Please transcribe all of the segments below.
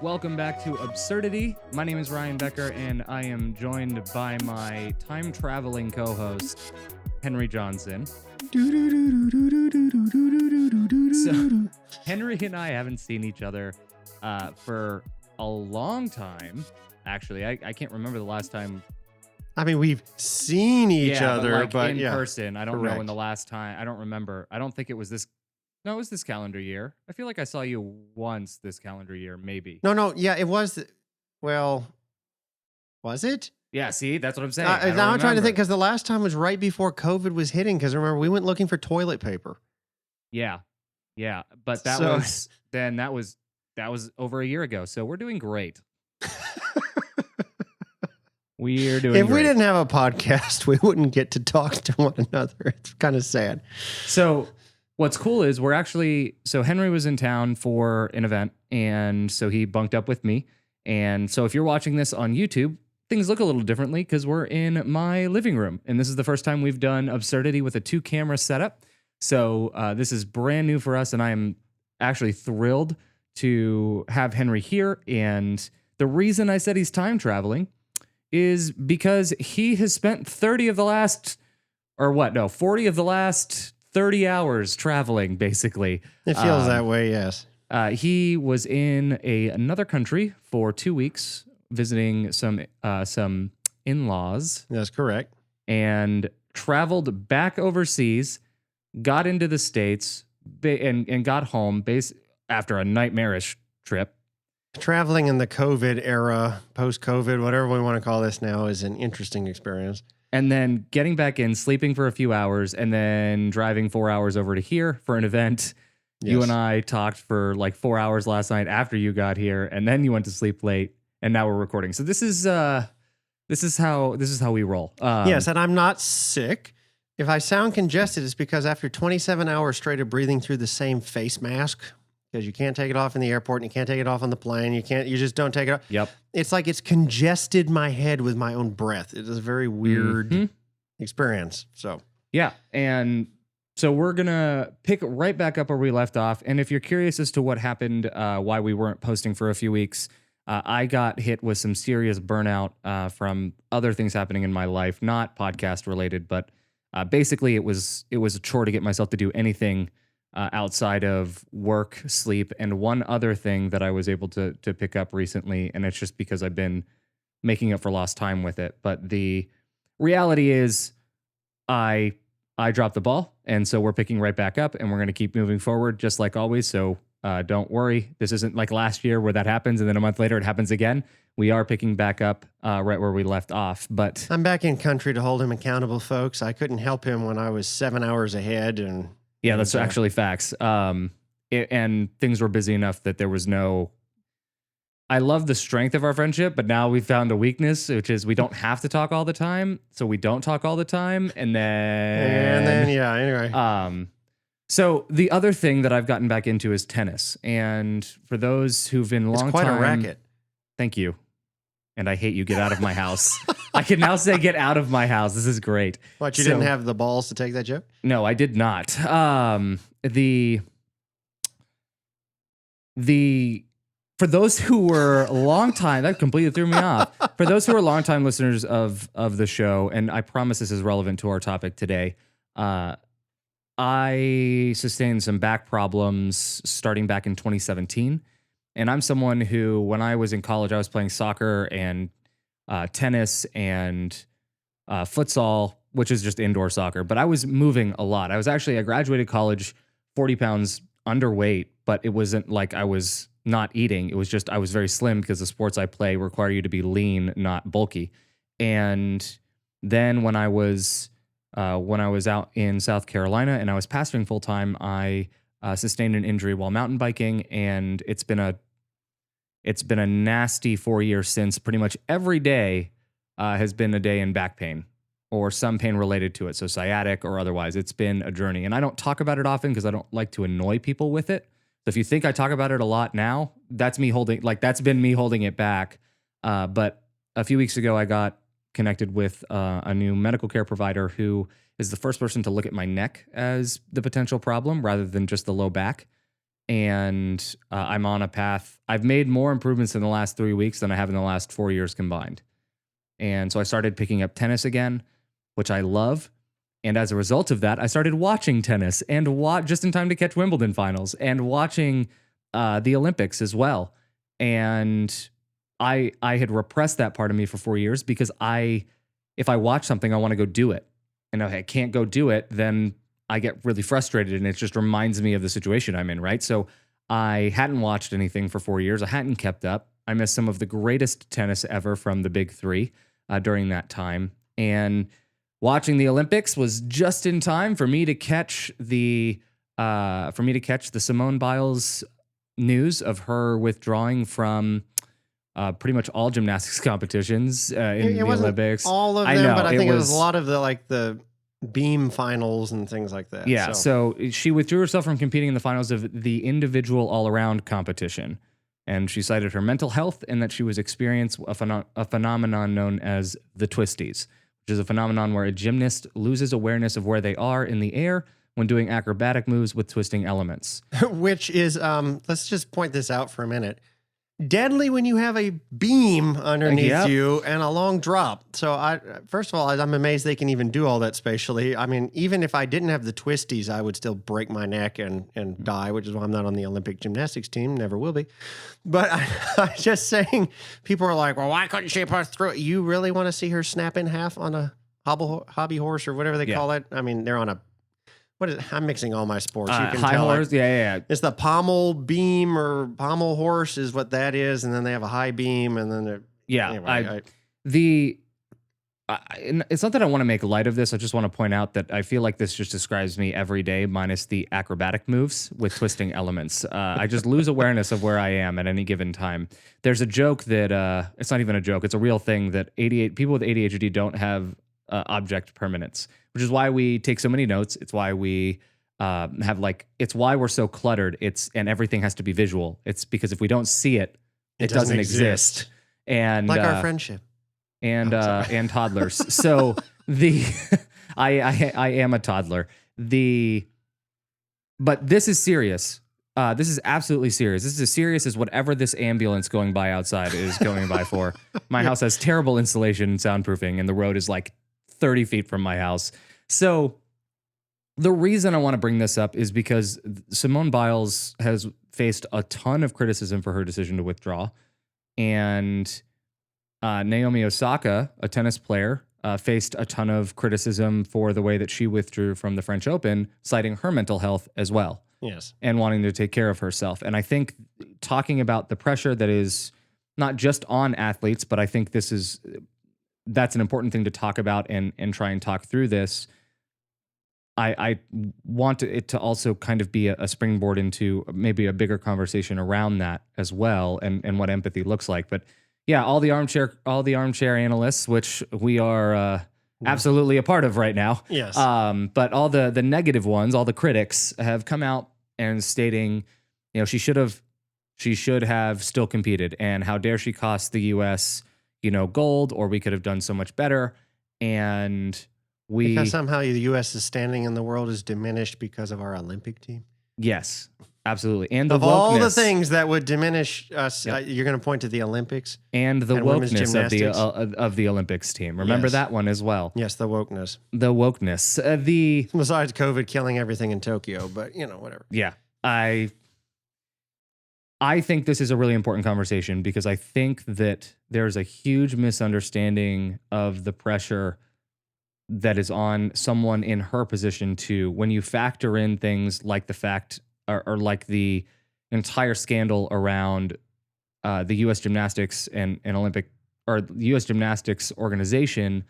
Welcome back to Absurdity. My name is Ryan Becker, and I am joined by my time-traveling co-host, Henry Johnson. So, Henry and I haven't seen each other for a long time. Actually, I can't remember the last time. I mean, we've seen each other, but in yeah, person. I don't know correct. when the last time. I don't remember. I don't think it was this. No, it was this calendar year. I feel like I saw you once this calendar year, maybe. No, yeah, it was. Well, was it? Yeah, see, that's what I'm saying. Now I'm trying to think because the last time was right before COVID was hitting. Because remember, we went looking for toilet paper. Yeah, but that was over a year ago. So we're doing great. We're doing. If great. we didn't have a podcast, we wouldn't get to talk to one another. It's kind of sad. So what's cool is so Henry was in town for an event, and so he bunked up with me. And so if you're watching this on YouTube, things look a little differently because we're in my living room. And this is the first time we've done Absurdity with a 2-camera setup. So this is brand new for us, and I am actually thrilled to have Henry here. And the reason I said he's time traveling is because he has spent 40 of the last 30 hours traveling, basically. It feels that way, yes. He was in another country for 2 weeks visiting some in-laws. That's correct. And traveled back overseas, got into the States, and got home after a nightmarish trip. Traveling in the COVID era, post-COVID, whatever we want to call this now, is an interesting experience. And then getting back in, sleeping for a few hours, and then driving 4 hours over to here for an event. Yes. You and I talked for like 4 hours last night after you got here, and then you went to sleep late, and now we're recording. So this is how we roll. Yes, and I'm not sick. If I sound congested, it's because after 27 hours straight of breathing through the same face mask, because you can't take it off in the airport and you can't take it off on the plane. You just don't take it off. Yep. It's like it's congested my head with my own breath. It is a very weird experience. So, yeah. And so we're going to pick right back up where we left off. And if you're curious as to what happened, why we weren't posting for a few weeks, I got hit with some serious burnout from other things happening in my life, not podcast related, but basically it was a chore to get myself to do anything outside of work, sleep, and one other thing that I was able to pick up recently, and it's just because I've been making up for lost time with it. But the reality is I dropped the ball, and so we're picking right back up, and we're going to keep moving forward just like always. So don't worry. This isn't like last year where that happens, and then a month later it happens again. We are picking back up right where we left off. But I'm back in country to hold him accountable, folks. I couldn't help him when I was 7 hours ahead, and yeah, that's actually facts. And things were busy enough that there was no... I love the strength of our friendship, but now we've found a weakness, which is we don't have to talk all the time. So we don't talk all the time. And then yeah, anyway. So the other thing that I've gotten back into is tennis. And for those who've been long time... It's quite a racket. Thank you. And I hate you. Get out of my house. I can now say get out of my house. This is great. What, you didn't have the balls to take that joke? No, I did not. For those who were long time, that completely threw me off. For those who are longtime listeners of the show, and I promise this is relevant to our topic today, I sustained some back problems starting back in 2017. And I'm someone who, when I was in college, I was playing soccer and tennis and futsal, which is just indoor soccer. But I was moving a lot. I graduated college 40 pounds underweight, but it wasn't like I was not eating. It was just I was very slim because the sports I play require you to be lean, not bulky. And then when I was out in South Carolina and I was pastoring full time, I sustained an injury while mountain biking, and it's been a nasty 4 years since. Pretty much every day has been a day in back pain or some pain related to it, so sciatic or otherwise. It's been a journey, and I don't talk about it often because I don't like to annoy people with it. So if you think I talk about it a lot now, that's been me holding it back. But a few weeks ago, I got connected with a new medical care provider who is the first person to look at my neck as the potential problem rather than just the low back. and I'm on a path. I've made more improvements in the last 3 weeks than I have in the last 4 years combined. And so I started picking up tennis again, which I love. And as a result of that, I started watching tennis and just in time to catch Wimbledon finals and watching the Olympics as well. And I had repressed that part of me for 4 years because if I watch something, I want to go do it. And if I can't go do it, then I get really frustrated and it just reminds me of the situation I'm in, right? So I hadn't watched anything for 4 years. I hadn't kept up. I missed some of the greatest tennis ever from the big three during that time. And watching the Olympics was just in time for me to catch the Simone Biles news of her withdrawing from pretty much all gymnastics competitions in the Olympics. All of them, but I think it was a lot of the beam finals and things like that. Yeah, so she withdrew herself from competing in the finals of the individual all-around competition. And she cited her mental health and that she was experiencing a phenomenon known as the Twisties, which is a phenomenon where a gymnast loses awareness of where they are in the air when doing acrobatic moves with twisting elements. Which is, let's just point this out for a minute, deadly when you have a beam underneath you and a long drop. So first of all, I'm amazed they can even do all that spatially. I mean, even if I didn't have the twisties, I would still break my neck and die, which is why I'm not on the Olympic gymnastics team. Never will be. But I'm just saying, people are like, well, why couldn't she push through? You really want to see her snap in half on a hobby horse or whatever they call it? I mean, they're on a, what is it? I'm mixing all my sports. You can high tell horse, yeah. It's the pommel beam or pommel horse is what that is, and then they have a high beam, and then it's not that I want to make light of this. I just want to point out that I feel like this just describes me every day, minus the acrobatic moves with twisting elements. I just lose awareness of where I am at any given time. There's a joke that it's not even a joke; it's a real thing that people with ADHD don't have object permanence, which is why we take so many notes. It's why we it's why we're so cluttered. And everything has to be visual. It's because if we don't see it, it doesn't exist. And like our friendship and toddlers. So I am a toddler. But this is serious. This is absolutely serious. This is as serious as whatever this ambulance going by outside is going by for. My house has terrible insulation and soundproofing, and the road is like 30 feet from my house. So the reason I want to bring this up is because Simone Biles has faced a ton of criticism for her decision to withdraw. And Naomi Osaka, a tennis player, faced a ton of criticism for the way that she withdrew from the French Open, citing her mental health as well. Yes. And wanting to take care of herself. And I think talking about the pressure that is not just on athletes, but I think that's an important thing to talk about and try and talk through this. I want it to also kind of be a springboard into maybe a bigger conversation around that as well, and what empathy looks like. But yeah, all the armchair analysts, which we are absolutely a part of right now. Yes. But all the negative ones, all the critics, have come out and stating, she should have still competed, and how dare she cost the U.S. gold, or we could have done so much better. And because somehow the U.S.'s standing in the world is diminished because of our Olympic team. Yes, absolutely. And of all the things that would diminish us, you're going to point to the Olympics and the wokeness of the Olympics team. Remember that one as well. Yes, the wokeness. The wokeness. Besides COVID killing everything in Tokyo, but whatever. Yeah, I think this is a really important conversation because I think that there's a huge misunderstanding of the pressure that is on someone in her position too. When you factor in things like the fact or like the entire scandal around the U.S. gymnastics and Olympic or the U.S. gymnastics organization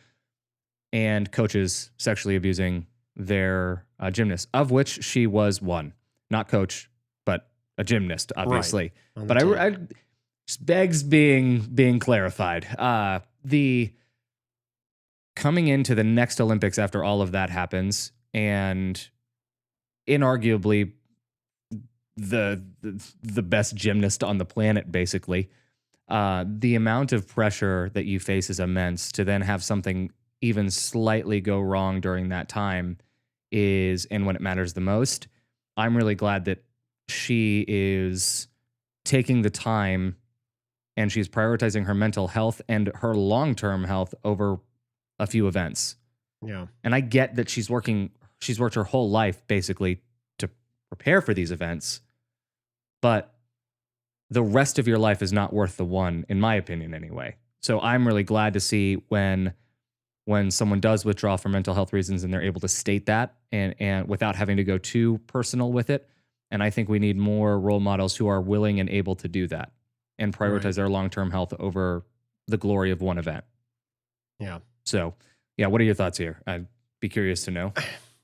and coaches sexually abusing their gymnasts, of which she was one, not coach, but a gymnast, obviously. Right. But I just begs being clarified. The coming into the next Olympics after all of that happens, and inarguably the best gymnast on the planet, basically, the amount of pressure that you face is immense. To then have something even slightly go wrong during that time and when it matters the most, I'm really glad that she is taking the time and she's prioritizing her mental health and her long-term health over a few events. Yeah. And I get that she's worked her whole life basically to prepare for these events, but the rest of your life is not worth the one, in my opinion anyway. So I'm really glad to see when someone does withdraw for mental health reasons and they're able to state that and without having to go too personal with it. And I think we need more role models who are willing and able to do that and prioritize their long-term health over the glory of one event. Yeah. So, yeah, what are your thoughts here? I'd be curious to know.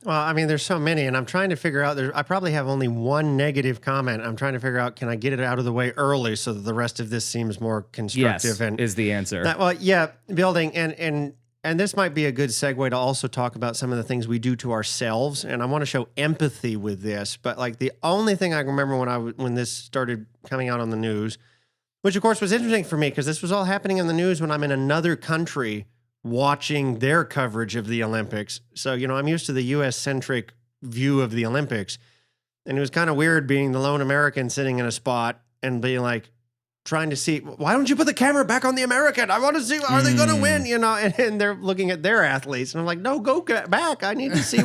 Well, I mean, there's so many, and I'm trying to figure out, I probably have only one negative comment. I'm trying to figure out, can I get it out of the way early so that the rest of this seems more constructive? Yes, is the answer. Well, yeah, building, and this might be a good segue to also talk about some of the things we do to ourselves, and I want to show empathy with this, but like the only thing I remember when this started coming out on the news, which of course was interesting for me because this was all happening in the news when I'm in another country watching their coverage of the Olympics. So, I'm used to the US-centric view of the Olympics. And it was kind of weird being the lone American sitting in a spot and being like, trying to see, why don't you put the camera back on the American? I want to see, are they going to win? And they're looking at their athletes. And I'm like, no, go back. I need to see I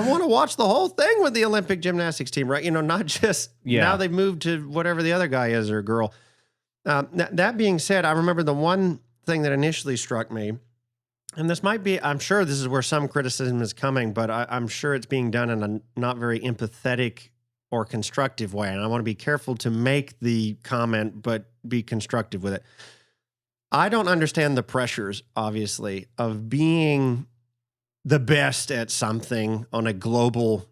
want to watch the whole thing with the Olympic gymnastics team, right? Not just now they've moved to whatever the other guy is or girl. That being said, I remember the one thing that initially struck me, and this might be, I'm sure this is where some criticism is coming, but I'm sure it's being done in a not very empathetic or constructive way. And I want to be careful to make the comment, but be constructive with it. I don't understand the pressures, obviously, of being the best at something on a global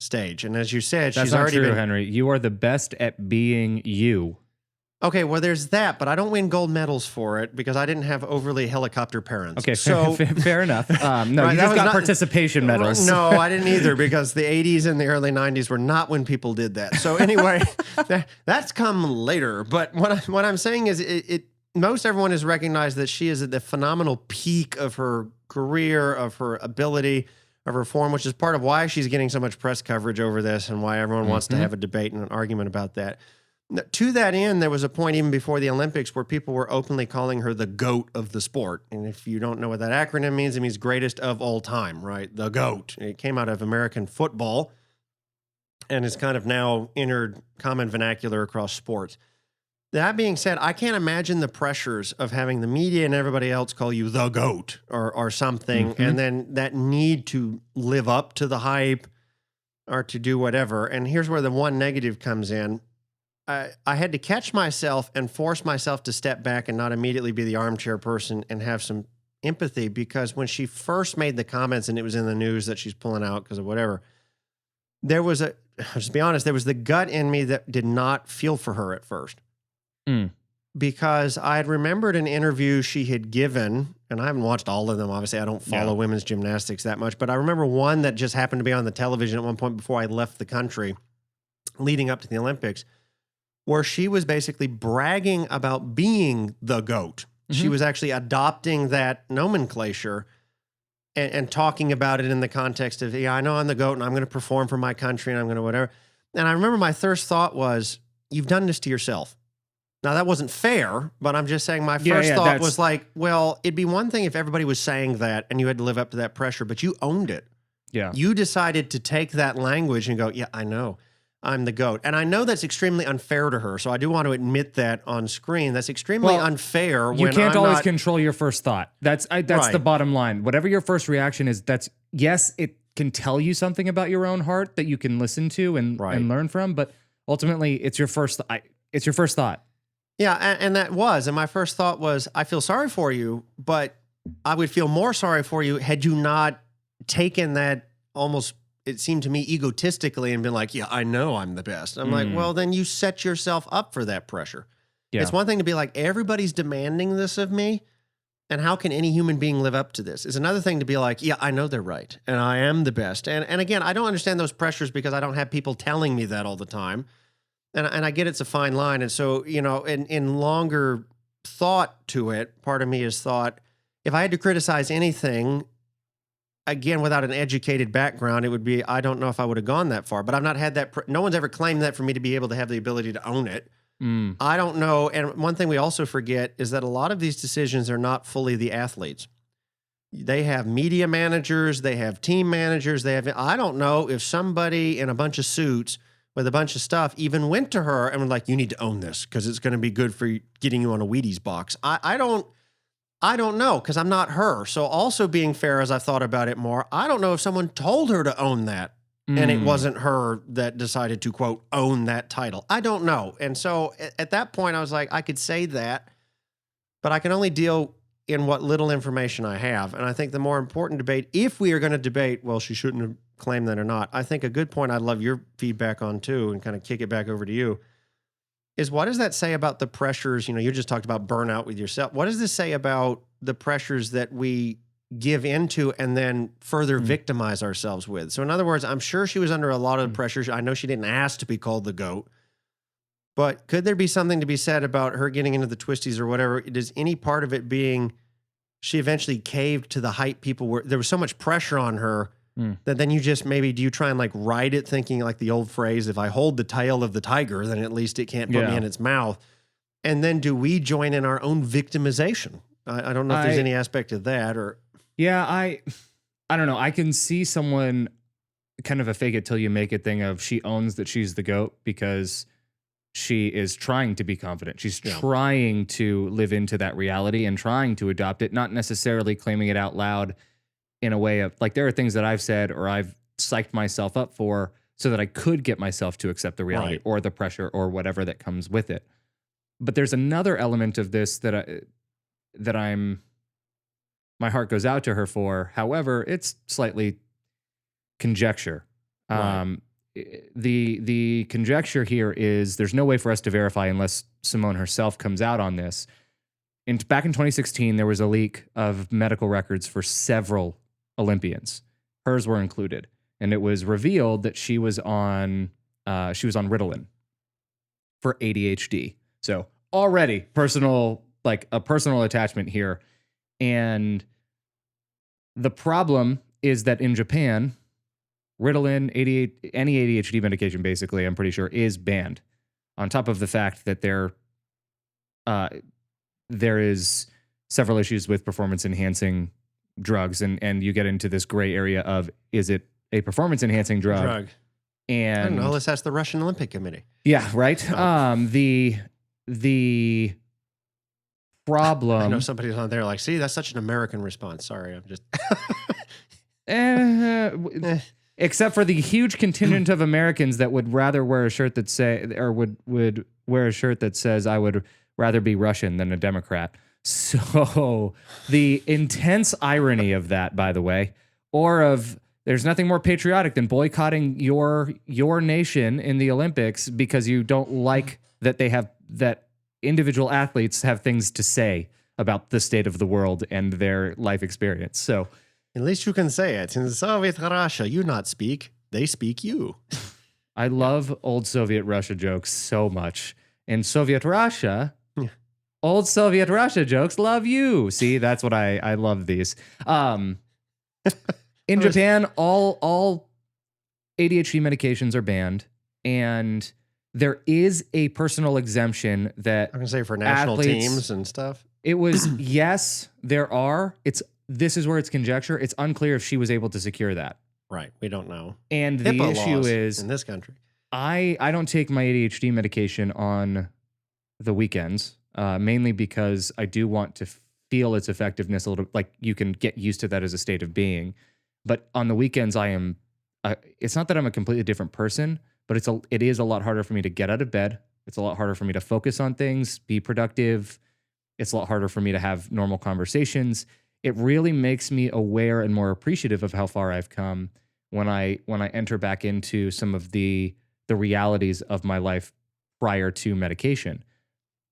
stage. And as you said, That's she's not already true, been... Henry. You are the best at being you. Okay, well, there's that, but I don't win gold medals for it because I didn't have overly helicopter parents. Okay, so fair enough. No, right, you just got participation medals. No, I didn't either because the 80s and the early 90s were not when people did that. So anyway, that's come later. But what I'm saying is most everyone has recognized that she is at the phenomenal peak of her career, of her ability, of her form, which is part of why she's getting so much press coverage over this and why everyone wants to have a debate and an argument about that. To that end, there was a point even before the Olympics where people were openly calling her the GOAT of the sport. And if you don't know what that acronym means, it means greatest of all time, right? The GOAT. It came out of American football and is kind of now entered common vernacular across sports. That being said, I can't imagine the pressures of having the media and everybody else call you the GOAT or something, and then that need to live up to the hype or to do whatever. And here's where the one negative comes in. I had to catch myself and force myself to step back and not immediately be the armchair person and have some empathy, because when she first made the comments and it was in the news that she's pulling out because of whatever, there was I'll just be honest, there was the gut in me that did not feel for her at first. Because I had remembered an interview she had given, and I haven't watched all of them, obviously. I don't follow women's gymnastics that much, but I remember one that just happened to be on the television at one point before I left the country leading up to the Olympics, where she was basically bragging about being the GOAT. She was actually adopting that nomenclature and talking about it in the context of, I know I'm the GOAT and I'm going to perform for my country and I'm going to whatever. And I remember my first thought was, you've done this to yourself. Now, that wasn't fair, but I'm just saying my first thought was like, well, it'd be one thing if everybody was saying that and you had to live up to that pressure, but you owned it. Yeah. You decided to take that language and go, yeah, I know. I'm the GOAT. And I know that's extremely unfair to her, so I do want to admit that on screen. That's extremely unfair. You can't always control your first thought. That's the bottom line. Whatever your first reaction is, yes, it can tell you something about your own heart that you can listen to and learn from, but ultimately it's your first thought. Yeah, and that was. And my first thought was, I feel sorry for you, but I would feel more sorry for you had you not taken that almost, it seemed to me, egotistically and been like, yeah, I know I'm the best. I'm like, well, then you set yourself up for that pressure. Yeah. It's one thing to be like, everybody's demanding this of me, and how can any human being live up to this? It's another thing to be like, yeah, I know they're right, and I am the best. And again, I don't understand those pressures because I don't have people telling me that all the time. And I get it's a fine line. And so, in longer thought to it, part of me has thought, if I had to criticize anything, again, without an educated background, it would be, I don't know if I would have gone that far, but I've not had that. No one's ever claimed that for me to be able to have the ability to own it. I don't know. And one thing we also forget is that a lot of these decisions are not fully the athletes. They have media managers, they have team managers, I don't know if somebody in a bunch of suits with a bunch of stuff even went to her and was like, you need to own this because it's going to be good for getting you on a Wheaties box. I don't know because I'm not her. So also being fair, as I've thought about it more, I don't know if someone told her to own that and it wasn't her that decided to, quote, own that title. I don't know. And so at that point, I was like, I could say that, but I can only deal in what little information I have. And I think the more important debate, if we are going to debate, well, she shouldn't have claimed that or not, I think a good point I'd love your feedback on too, and kind of kick it back over to you, is what does that say about the pressures? You just talked about burnout with yourself. What does this say about the pressures that we give into and then further victimize ourselves with? So in other words, I'm sure she was under a lot of pressures. I know she didn't ask to be called the GOAT, but could there be something to be said about her getting into the Twisties or whatever? Does any part of it being she eventually caved to the hype people were, there was so much pressure on her that then you just maybe, do you try and like ride it thinking like the old phrase, if I hold the tail of the tiger, then at least it can't put me in its mouth. And then do we join in our own victimization? I don't know if there's any aspect of that or. Yeah, I don't know. I can see someone kind of a fake it till you make it thing of she owns that she's the GOAT because she is trying to be confident. She's trying to live into that reality and trying to adopt it, not necessarily claiming it out loud in a way of like, there are things that I've said or I've psyched myself up for so that I could get myself to accept the reality or the pressure or whatever that comes with it. But there's another element of this that my heart goes out to her for. However, it's slightly conjecture. The conjecture here is there's no way for us to verify unless Simone herself comes out on this. Back in 2016, there was a leak of medical records for several Olympians. Hers were included, and it was revealed that she was on Ritalin for ADHD. So already a personal attachment here. And the problem is that in Japan, Ritalin, any ADHD medication, basically, I'm pretty sure, is banned. On top of the fact that there is several issues with performance-enhancing drugs, and you get into this gray area of, is it a performance-enhancing drug? And I don't know. Let's ask the Russian Olympic Committee. Yeah, right. The problem. I know somebody's on there like, see, that's such an American response. Sorry, I'm just. Except for the huge contingent of Americans that would rather wear a shirt that would wear a shirt that says, I would rather be Russian than a Democrat. So the intense irony of that, by the way, or of there's nothing more patriotic than boycotting your nation in the Olympics because you don't like that individual athletes have things to say about the state of the world and their life experience. So at least you can say it. In Soviet Russia, you not speak, they speak you. I love old Soviet Russia jokes so much. In Soviet Russia, old Soviet Russia jokes love you. See, that's what I love these. In Japan, all ADHD medications are banned, and there is a personal exemption that I'm going to say for national teams and stuff. It was, yes, there are. This is where it's conjecture. It's unclear if she was able to secure that. Right. We don't know. And the HIPAA issue laws is in this country. I don't take my ADHD medication on the weekends, mainly because I do want to feel its effectiveness a little, like you can get used to that as a state of being. But on the weekends, I am, it's not that I'm a completely different person, but it is a lot harder for me to get out of bed. It's a lot harder for me to focus on things, be productive. It's a lot harder for me to have normal conversations. It really makes me aware and more appreciative of how far I've come when I enter back into some of the realities of my life prior to medication.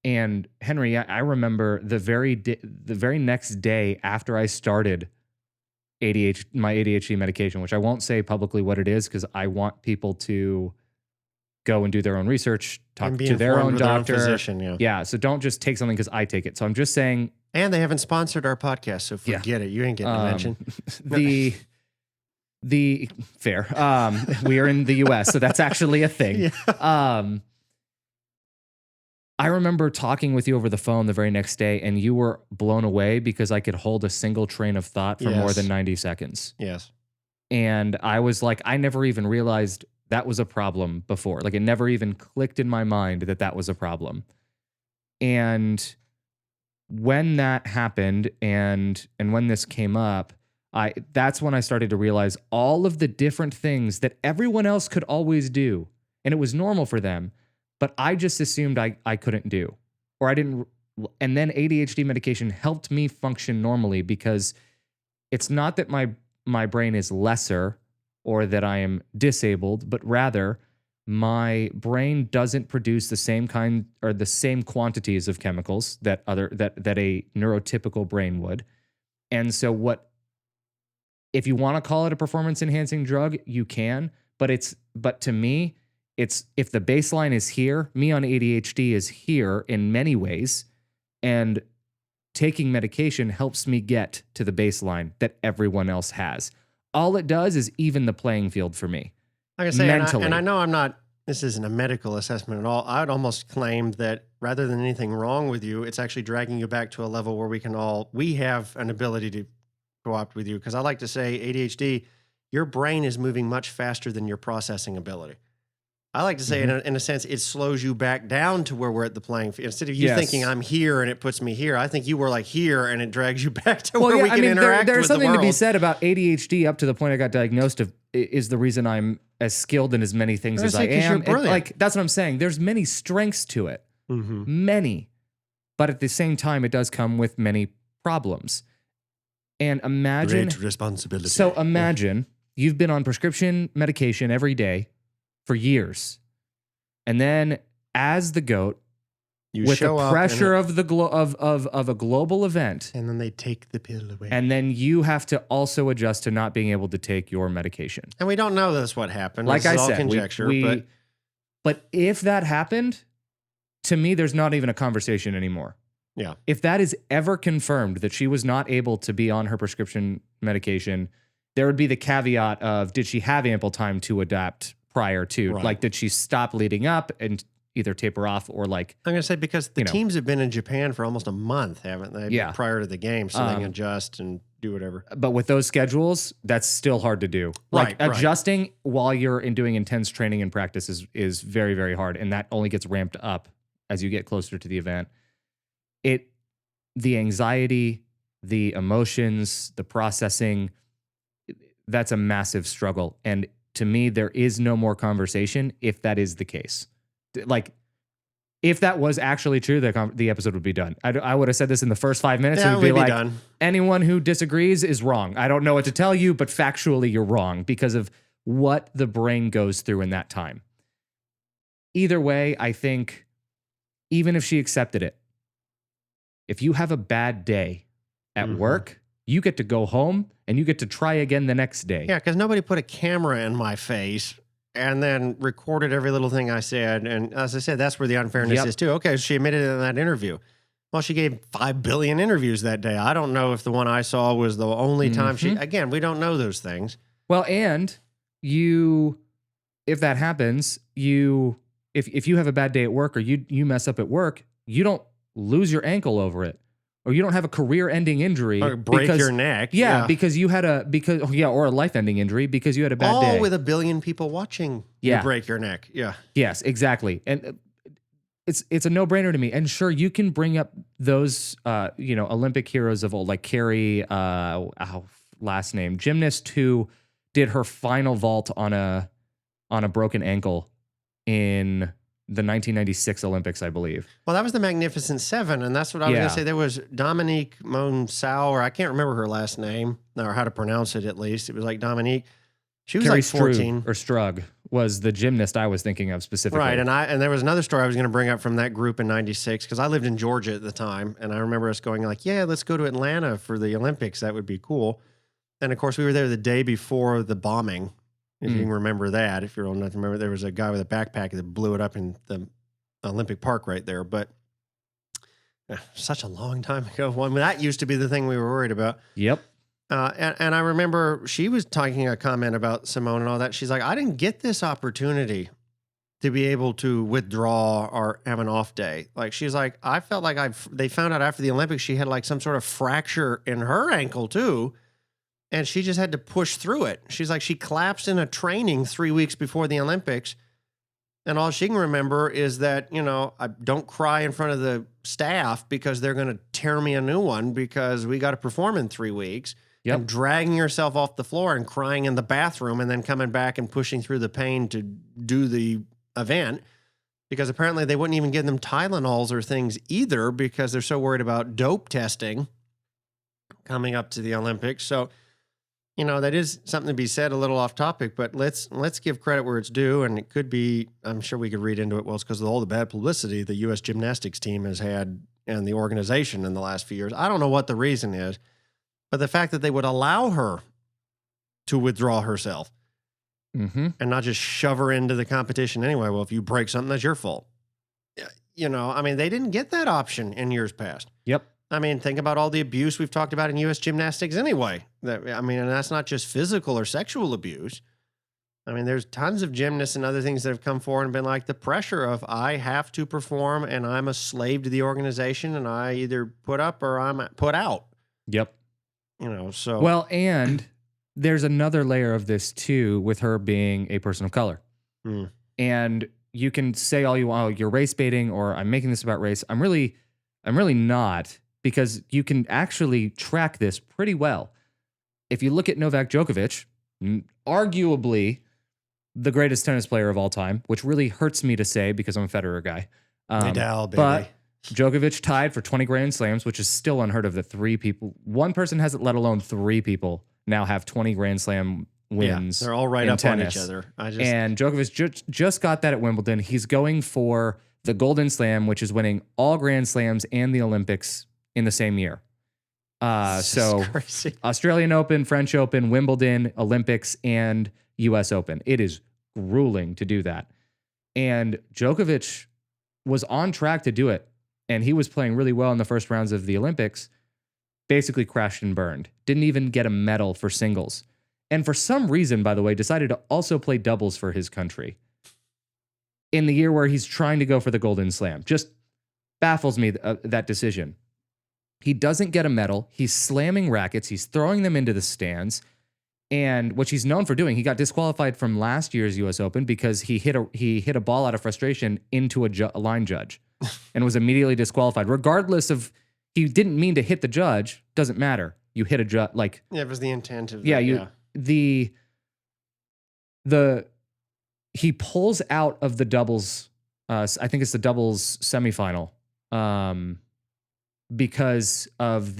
And Henry, I remember the very next day after I started my ADHD medication, which I won't say publicly what it is because I want people to go and do their own research, talk to their own doctor. Their own physician, yeah, so don't just take something because I take it. So I'm just saying. And they haven't sponsored our podcast, so forget it. You ain't getting a mention. Fair. We are in the US, so that's actually a thing. Yeah. I remember talking with you over the phone the very next day, and you were blown away because I could hold a single train of thought for more than 90 seconds. Yes. And I was like, I never even realized that was a problem before. Like, it never even clicked in my mind that that was a problem. And when that happened, and when this came up, that's when I started to realize all of the different things that everyone else could always do, and it was normal for them, but I just assumed I couldn't do, or I didn't. And then ADHD medication helped me function normally, because it's not that my brain is lesser or that I am disabled, but rather my brain doesn't produce the same kind or the same quantities of chemicals that a neurotypical brain would. And so if you want to call it a performance enhancing drug, you can, but to me, it's, if the baseline is here, me on ADHD is here in many ways, and taking medication helps me get to the baseline that everyone else has. All it does is even the playing field for me. Like I say, mentally. and I know this isn't a medical assessment at all. I would almost claim that rather than anything wrong with you, it's actually dragging you back to a level where we have an ability to co-opt with you. Because I like to say ADHD, your brain is moving much faster than your processing ability. I like to say, in a sense, it slows you back down to where we're at the playing field. Instead of you thinking I'm here and it puts me here, I think you were like here and it drags you back to where we can interact with the world. There's something to be said about ADHD up to the point I got diagnosed is the reason I'm as skilled in as many things as I am. Like, that's what I'm saying. There's many strengths to it. Many. But at the same time, it does come with many problems. And imagine... Great responsibility. So imagine you've been on prescription medication every day for years. And then as the GOAT, with the pressure of a global event, and then they take the pill away. And then you have to also adjust to not being able to take your medication. And we don't know that's what happened. Like I said, all conjecture, but if that happened, to me, there's not even a conversation anymore. Yeah. If that is ever confirmed that she was not able to be on her prescription medication, there would be the caveat of, did she have ample time to adapt prior to? Right. Like, did she stop leading up and either taper off, or like... I'm going to say, because the teams have been in Japan for almost a month, haven't they? Yeah. Prior to the game, so they can adjust and do whatever. But with those schedules, that's still hard to do. Like, adjusting while you're doing intense training and practice is very, very hard. And that only gets ramped up as you get closer to the event. The anxiety, the emotions, the processing, that's a massive struggle. And to me, there is no more conversation if that is the case. Like, if that was actually true, the episode would be done. I would have said this in the first 5 minutes. Yeah, it would be like, done. Anyone who disagrees is wrong. I don't know what to tell you, but factually, you're wrong because of what the brain goes through in that time. Either way, I think, even if she accepted it, if you have a bad day at work, you get to go home and you get to try again the next day. Yeah, because nobody put a camera in my face and then recorded every little thing I said. And as I said, that's where the unfairness is too. Okay, she admitted it in that interview. Well, she gave 5 billion interviews that day. I don't know if the one I saw was the only time she... Again, we don't know those things. Well, and if that happens, if you have a bad day at work or you mess up at work, you don't lose your ankle over it, or you don't have a career-ending injury, or break your neck. Yeah, because you had or a life-ending injury because you had a bad day. All with 1 billion people watching. You break your neck. Yeah. Yes, exactly. And it's a no-brainer to me. And sure, you can bring up those Olympic heroes of old, like Carrie, last name, gymnast who did her final vault on a broken ankle in the 1996 Olympics, I believe. Well, that was the Magnificent Seven, and that's what I was going to say. There was Dominique Monsau, or I can't remember her last name, or how to pronounce it at least. It was like Dominique. She was Carrie like 14. Strug was the gymnast I was thinking of specifically. Right, and there was another story I was going to bring up from that group in 96, because I lived in Georgia at the time, and I remember us going like, yeah, let's go to Atlanta for the Olympics. That would be cool. And, of course, we were there the day before the bombing. If you can remember that, if you're old enough to remember, there was a guy with a backpack that blew it up in the Olympic Park right there. But such a long time ago. Well, that used to be the thing we were worried about. Yep. And I remember she was talking a comment about Simone and all that. She's like, I didn't get this opportunity to be able to withdraw or have an off day. Like, she's like, I felt like they found out after the Olympics she had like some sort of fracture in her ankle too. And she just had to push through it. She's like, she collapsed in a training 3 weeks before the Olympics. And all she can remember is that, I don't cry in front of the staff because they're going to tear me a new one because we got to perform in 3 weeks. Yep. And dragging yourself off the floor and crying in the bathroom and then coming back and pushing through the pain to do the event, because apparently they wouldn't even give them Tylenols or things either because they're so worried about dope testing coming up to the Olympics. So, that is something to be said, a little off topic, but let's give credit where it's due. And it could be, I'm sure we could read into it, well, it's because of all the bad publicity the U.S. gymnastics team has had and the organization in the last few years. I don't know what the reason is, but the fact that they would allow her to withdraw herself and not just shove her into the competition anyway. Well, if you break something, that's your fault. They didn't get that option in years past. Yep. Think about all the abuse we've talked about in U.S. gymnastics anyway. And that's not just physical or sexual abuse. There's tons of gymnasts and other things that have come forward and been like the pressure of I have to perform and I'm a slave to the organization and I either put up or I'm put out. Yep. So. Well, and there's another layer of this too with her being a person of color. And you can say all you want, oh, you're race baiting or I'm making this about race. I'm really not, because you can actually track this pretty well. If you look at Novak Djokovic, arguably the greatest tennis player of all time, which really hurts me to say because I'm a Federer guy. Nadal, baby. But Djokovic tied for 20 Grand Slams, which is still unheard of that one person has it, let alone 3 people now have 20 Grand Slam wins. Yeah, they're all right up tennis. on each other. And Djokovic just got that at Wimbledon. He's going for the Golden Slam, which is winning all Grand Slams and the Olympics in the same year. So crazy. Australian Open, French Open, Wimbledon, Olympics, and US Open. It is grueling to do that. And Djokovic was on track to do it. And he was playing really well in the first rounds of the Olympics, basically crashed and burned. Didn't even get a medal for singles. And for some reason, by the way, decided to also play doubles for his country in the year where he's trying to go for the Golden Slam. Just baffles me, that decision. He doesn't get a medal. He's slamming rackets. He's throwing them into the stands. And what he's known for doing, he got disqualified from last year's US Open because he hit a ball out of frustration into a line judge and was immediately disqualified. Regardless of, he didn't mean to hit the judge, doesn't matter. You hit a judge, like... Yeah, it was the intent of... He pulls out of the doubles, I think it's the doubles semifinal, because of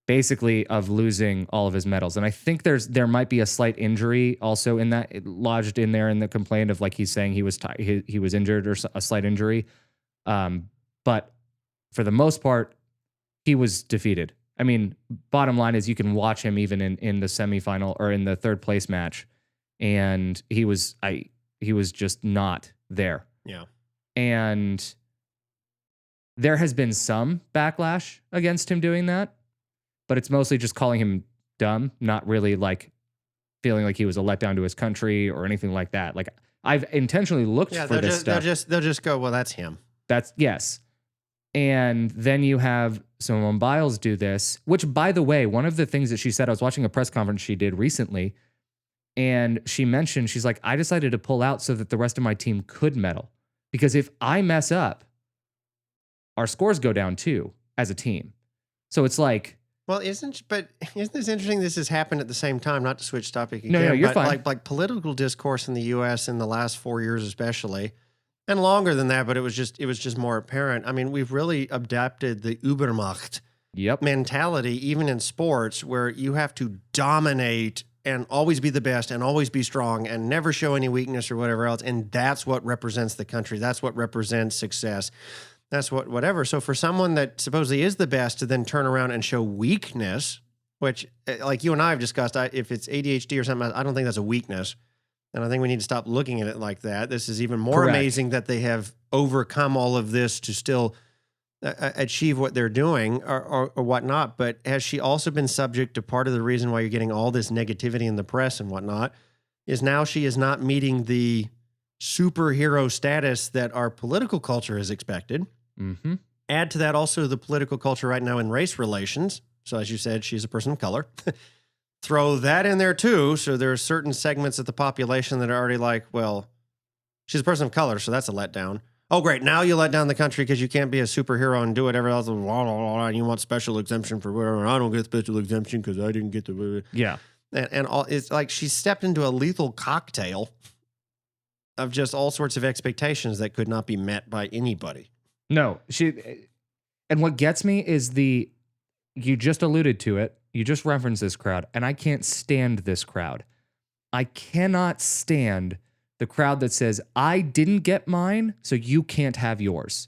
basically of losing all of his medals. And I think there might be a slight injury also in that, lodged in there in the complaint of, like, he's saying he was injured or a slight injury. But for the most part, he was defeated. Bottom line is you can watch him even in the semifinal or in the third place match, and he was just not there. Yeah. And there has been some backlash against him doing that, but it's mostly just calling him dumb, not really like feeling like he was a letdown to his country or anything like that. Like, I've intentionally looked for this stuff. They'll just go, well, that's him. Yes. And then you have Simone Biles do this, which, by the way, one of the things that she said, I was watching a press conference she did recently, and she mentioned, she's like, I decided to pull out so that the rest of my team could medal. Because if I mess up, our scores go down too as a team. So it's like... Well, isn't this interesting? This has happened at the same time, not to switch topic again. No, you're but fine. Like political discourse in the U.S. in the last 4 years especially, and longer than that, but it was just more apparent. We've really adapted the Übermacht mentality, even in sports, where you have to dominate and always be the best and always be strong and never show any weakness or whatever else. And that's what represents the country. That's what represents success. That's whatever. So for someone that supposedly is the best to then turn around and show weakness, which, like you and I have discussed, if it's ADHD or something, I don't think that's a weakness. And I think we need to stop looking at it like that. This is even more amazing that they have overcome all of this to still achieve what they're doing or whatnot. But has she also been subject to part of the reason why you're getting all this negativity in the press and whatnot is now she is not meeting the superhero status that our political culture has expected. Mm-hmm. Add to that also the political culture right now in race relations. So as you said, she's a person of color. Throw that in there too. So there are certain segments of the population that are already like, well, she's a person of color, so that's a letdown. Oh, great. Now you let down the country because you can't be a superhero and do whatever else. And you want special exemption for whatever. I don't get special exemption because I didn't get the... Yeah. And all, it's like she stepped into a lethal cocktail of just all sorts of expectations that could not be met by anybody. No, and what gets me is you just alluded to it. You just referenced this crowd, and I can't stand this crowd. I cannot stand the crowd that says, I didn't get mine, so you can't have yours.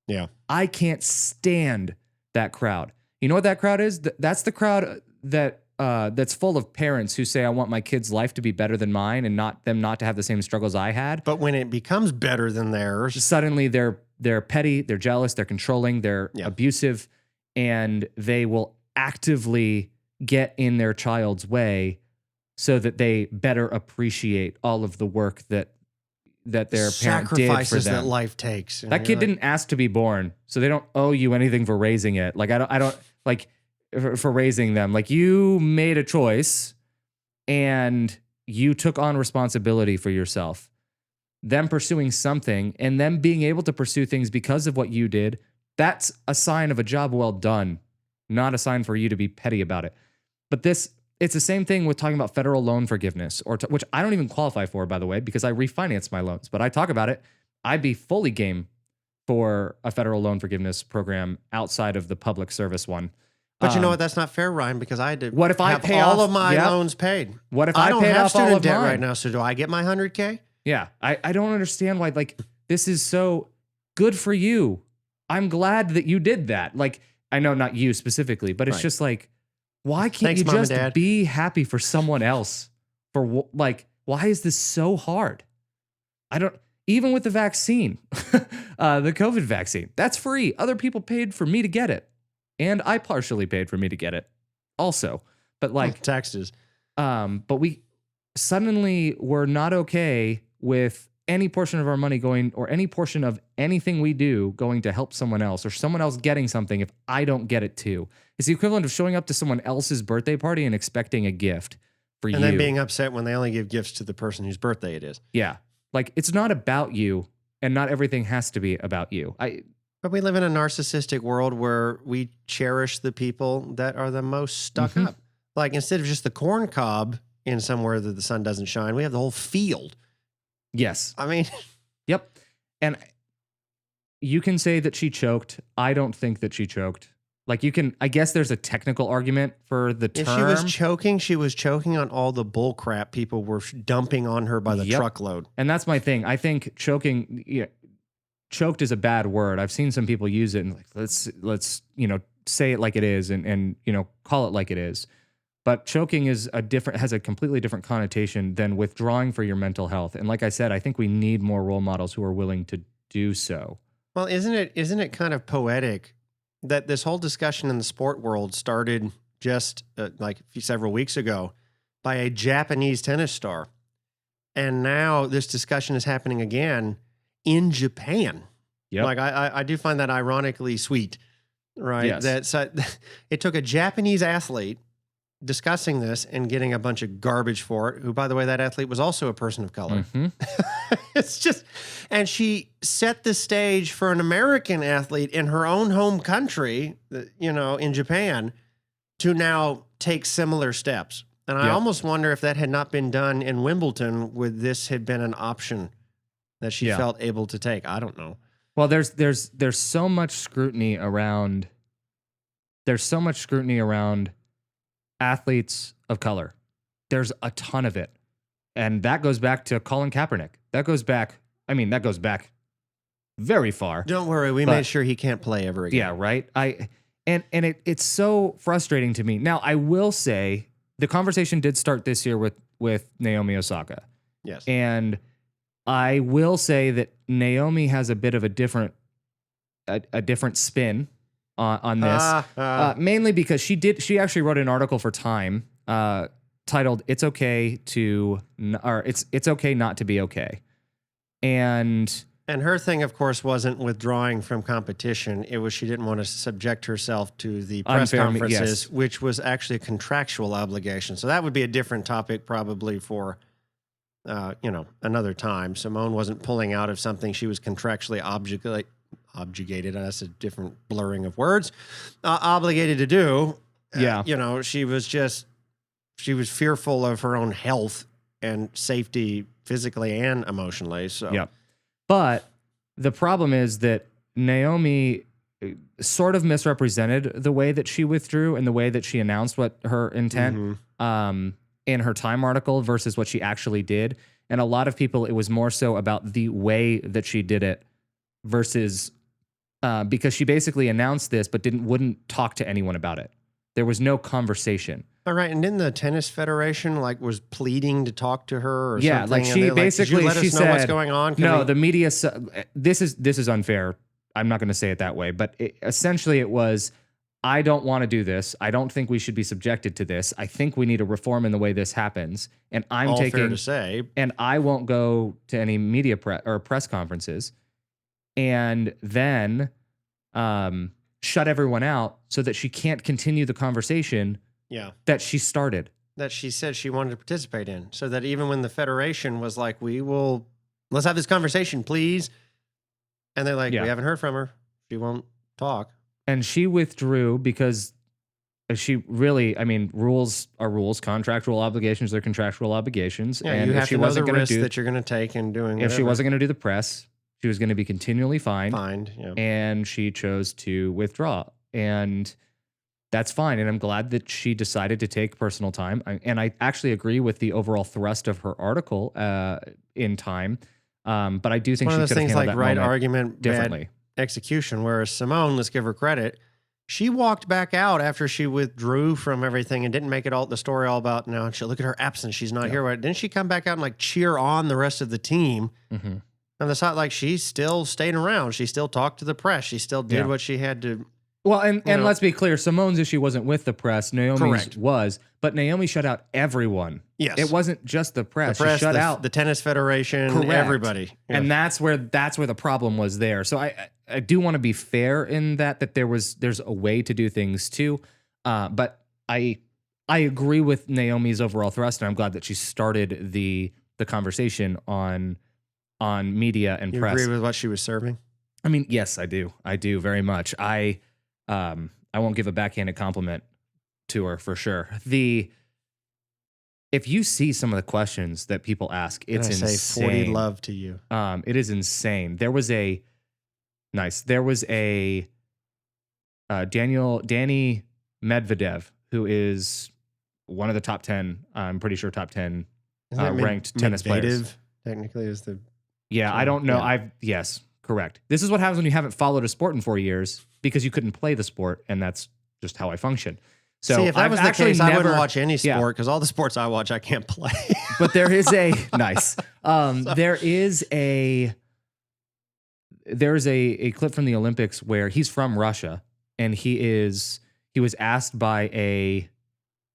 Yeah. I can't stand that crowd. You know what that crowd is? That's the crowd that's full of parents who say, I want my kid's life to be better than mine and not to have the same struggles I had. But when it becomes better than theirs, suddenly they're petty, they're jealous, they're controlling, they're abusive, and they will actively get in their child's way so that they better appreciate all of the work that their parent did for sacrifices them. that life takes. That kid didn't ask to be born, so they don't owe you anything for raising it. Like I don't like for raising them. Like you made a choice and you took on responsibility for yourself. Them pursuing something and them being able to pursue things because of what you did, that's a sign of a job well done, not a sign for you to be petty about it. But it's the same thing with talking about federal loan forgiveness, which I don't even qualify for, by the way, because I refinance my loans. But I talk about it. I'd be fully game for a federal loan forgiveness program outside of the public service one. But you know what? That's not fair, Ryan, because I had to what if I have pay all off, of my loans paid. What if I I don't paid have off all student of debt mine right now, so do I get my $100K? Yeah, I don't understand why, like, this is so good for you. I'm glad that you did that. Like, I know not you specifically, but it's just like, why can't you Mom and just Dad. be happy for someone else? Like, why is this so hard? Even with the vaccine, the COVID vaccine, that's free. Other people paid for me to get it. And I partially paid for me to get it also. But like taxes. But we suddenly were not okay with any portion of our money going, or any portion of anything we do going to help someone else, or someone else getting something if I don't get it too. It's the equivalent of showing up to someone else's birthday party and expecting a gift for you. And then being upset when they only give gifts to the person whose birthday it is. Yeah. Like, it's not about you, and not everything has to be about you. But we live in a narcissistic world where we cherish the people that are the most stuck up. Like, instead of just the corn cob in somewhere that the sun doesn't shine, we have the whole field. Yes. I mean, yep. And you can say that she choked. I don't think that she choked. Like, I guess there's a technical argument for the term. If she was choking on all the bull crap people were dumping on her by the truckload. And that's my thing. I think choked is a bad word. I've seen some people use it and like, let's, say it like it is and call it like it is. But choking has a completely different connotation than withdrawing for your mental health. And like I said, I think we need more role models who are willing to do so. Well, isn't it kind of poetic that this whole discussion in the sport world started just several weeks ago by a Japanese tennis star. And now this discussion is happening again in Japan. Yep. Like I do find that ironically sweet, right? Yes. It took a Japanese athlete discussing this and getting a bunch of garbage for it, who, by the way, that athlete was also a person of color. It's just, and she set the stage for an American athlete in her own home country, in Japan, to now take similar steps. And I almost wonder if that had not been done in Wimbledon, would this had been an option that she felt able to take? I don't know. Well, there's so much scrutiny around. There's so much scrutiny around athletes of color. There's a ton of it. And that goes back to Colin Kaepernick. That goes back very far. Don't worry, we made sure he can't play ever again. Yeah, right? It's so frustrating to me. Now, I will say the conversation did start this year with Naomi Osaka. Yes. And I will say that Naomi has a bit of a different a different spin on this, mainly because she actually wrote an article for Time titled "It's okay to or it's okay not to be okay," and her thing, of course, wasn't withdrawing from competition. It was she didn't want to subject herself to the press conferences, which was actually a contractual obligation. So that would be a different topic, probably for another time. Simone wasn't pulling out of something she was contractually obligated. That's a different blurring of words. Obligated to do. She was fearful of her own health and safety, physically and emotionally. So. Yeah. But the problem is that Naomi sort of misrepresented the way that she withdrew and the way that she announced what her intent in her Time article versus what she actually did. And a lot of people, it was more so about the way that she did it versus because she basically announced this but wouldn't talk to anyone about it. There was no conversation. All right, and then the tennis federation was pleading to talk to her or something. Like she basically let us know what's going on. The media. This is unfair. I'm not going to say it that way, but essentially it was. I don't want to do this. I don't think we should be subjected to this. I think we need a reform in the way this happens. And I'm fair to say. And I won't go to any media press conferences. And then shut everyone out so that she can't continue the conversation. Yeah, that she started. That she said she wanted to participate in. So that even when the federation was like, let's have this conversation, please. And they're like, we haven't heard from her. She won't talk. And she withdrew because she really, rules are rules. Contractual obligations are contractual obligations. Yeah, and you have to know the risk that you're going to take in doing whatever. If she wasn't going to do the press, she was going to be continually fined. Yeah. And she chose to withdraw. And that's fine. And I'm glad that she decided to take personal time. And I actually agree with the overall thrust of her article in Time. But I do think she could have handled that right argument differently. Bad execution. Whereas Simone, let's give her credit, she walked back out after she withdrew from everything and didn't make it the story all about, now look at her absence. She's not here. Didn't she come back out and cheer on the rest of the team? Mm-hmm. And the side, she still stayed around. She still talked to the press. She still did what she had to. Well, and let's be clear, Simone's issue wasn't with the press. Naomi's was, but Naomi shut out everyone. Yes. It wasn't just the press. She shut out the tennis federation, everybody. Yeah. And that's where the problem was there. So I do want to be fair in that there's a way to do things too. But I agree with Naomi's overall thrust, and I'm glad that she started the conversation on media and press. You agree with what she was serving? Yes, I do. I do very much. I won't give a backhanded compliment to her for sure. If you see some of the questions that people ask, it's insane. Say 40 love to you. It is insane. There was a Daniil Medvedev, who is one of the top 10, I'm pretty sure top 10 ranked tennis players. Technically is the. Yeah, I don't know. Yes, correct. This is what happens when you haven't followed a sport in 4 years because you couldn't play the sport, and that's just how I function. So see, if that was the case, I wouldn't watch any sport because all the sports I watch, I can't play. But there is a nice. There is a clip from the Olympics where he's from Russia, and he was asked by a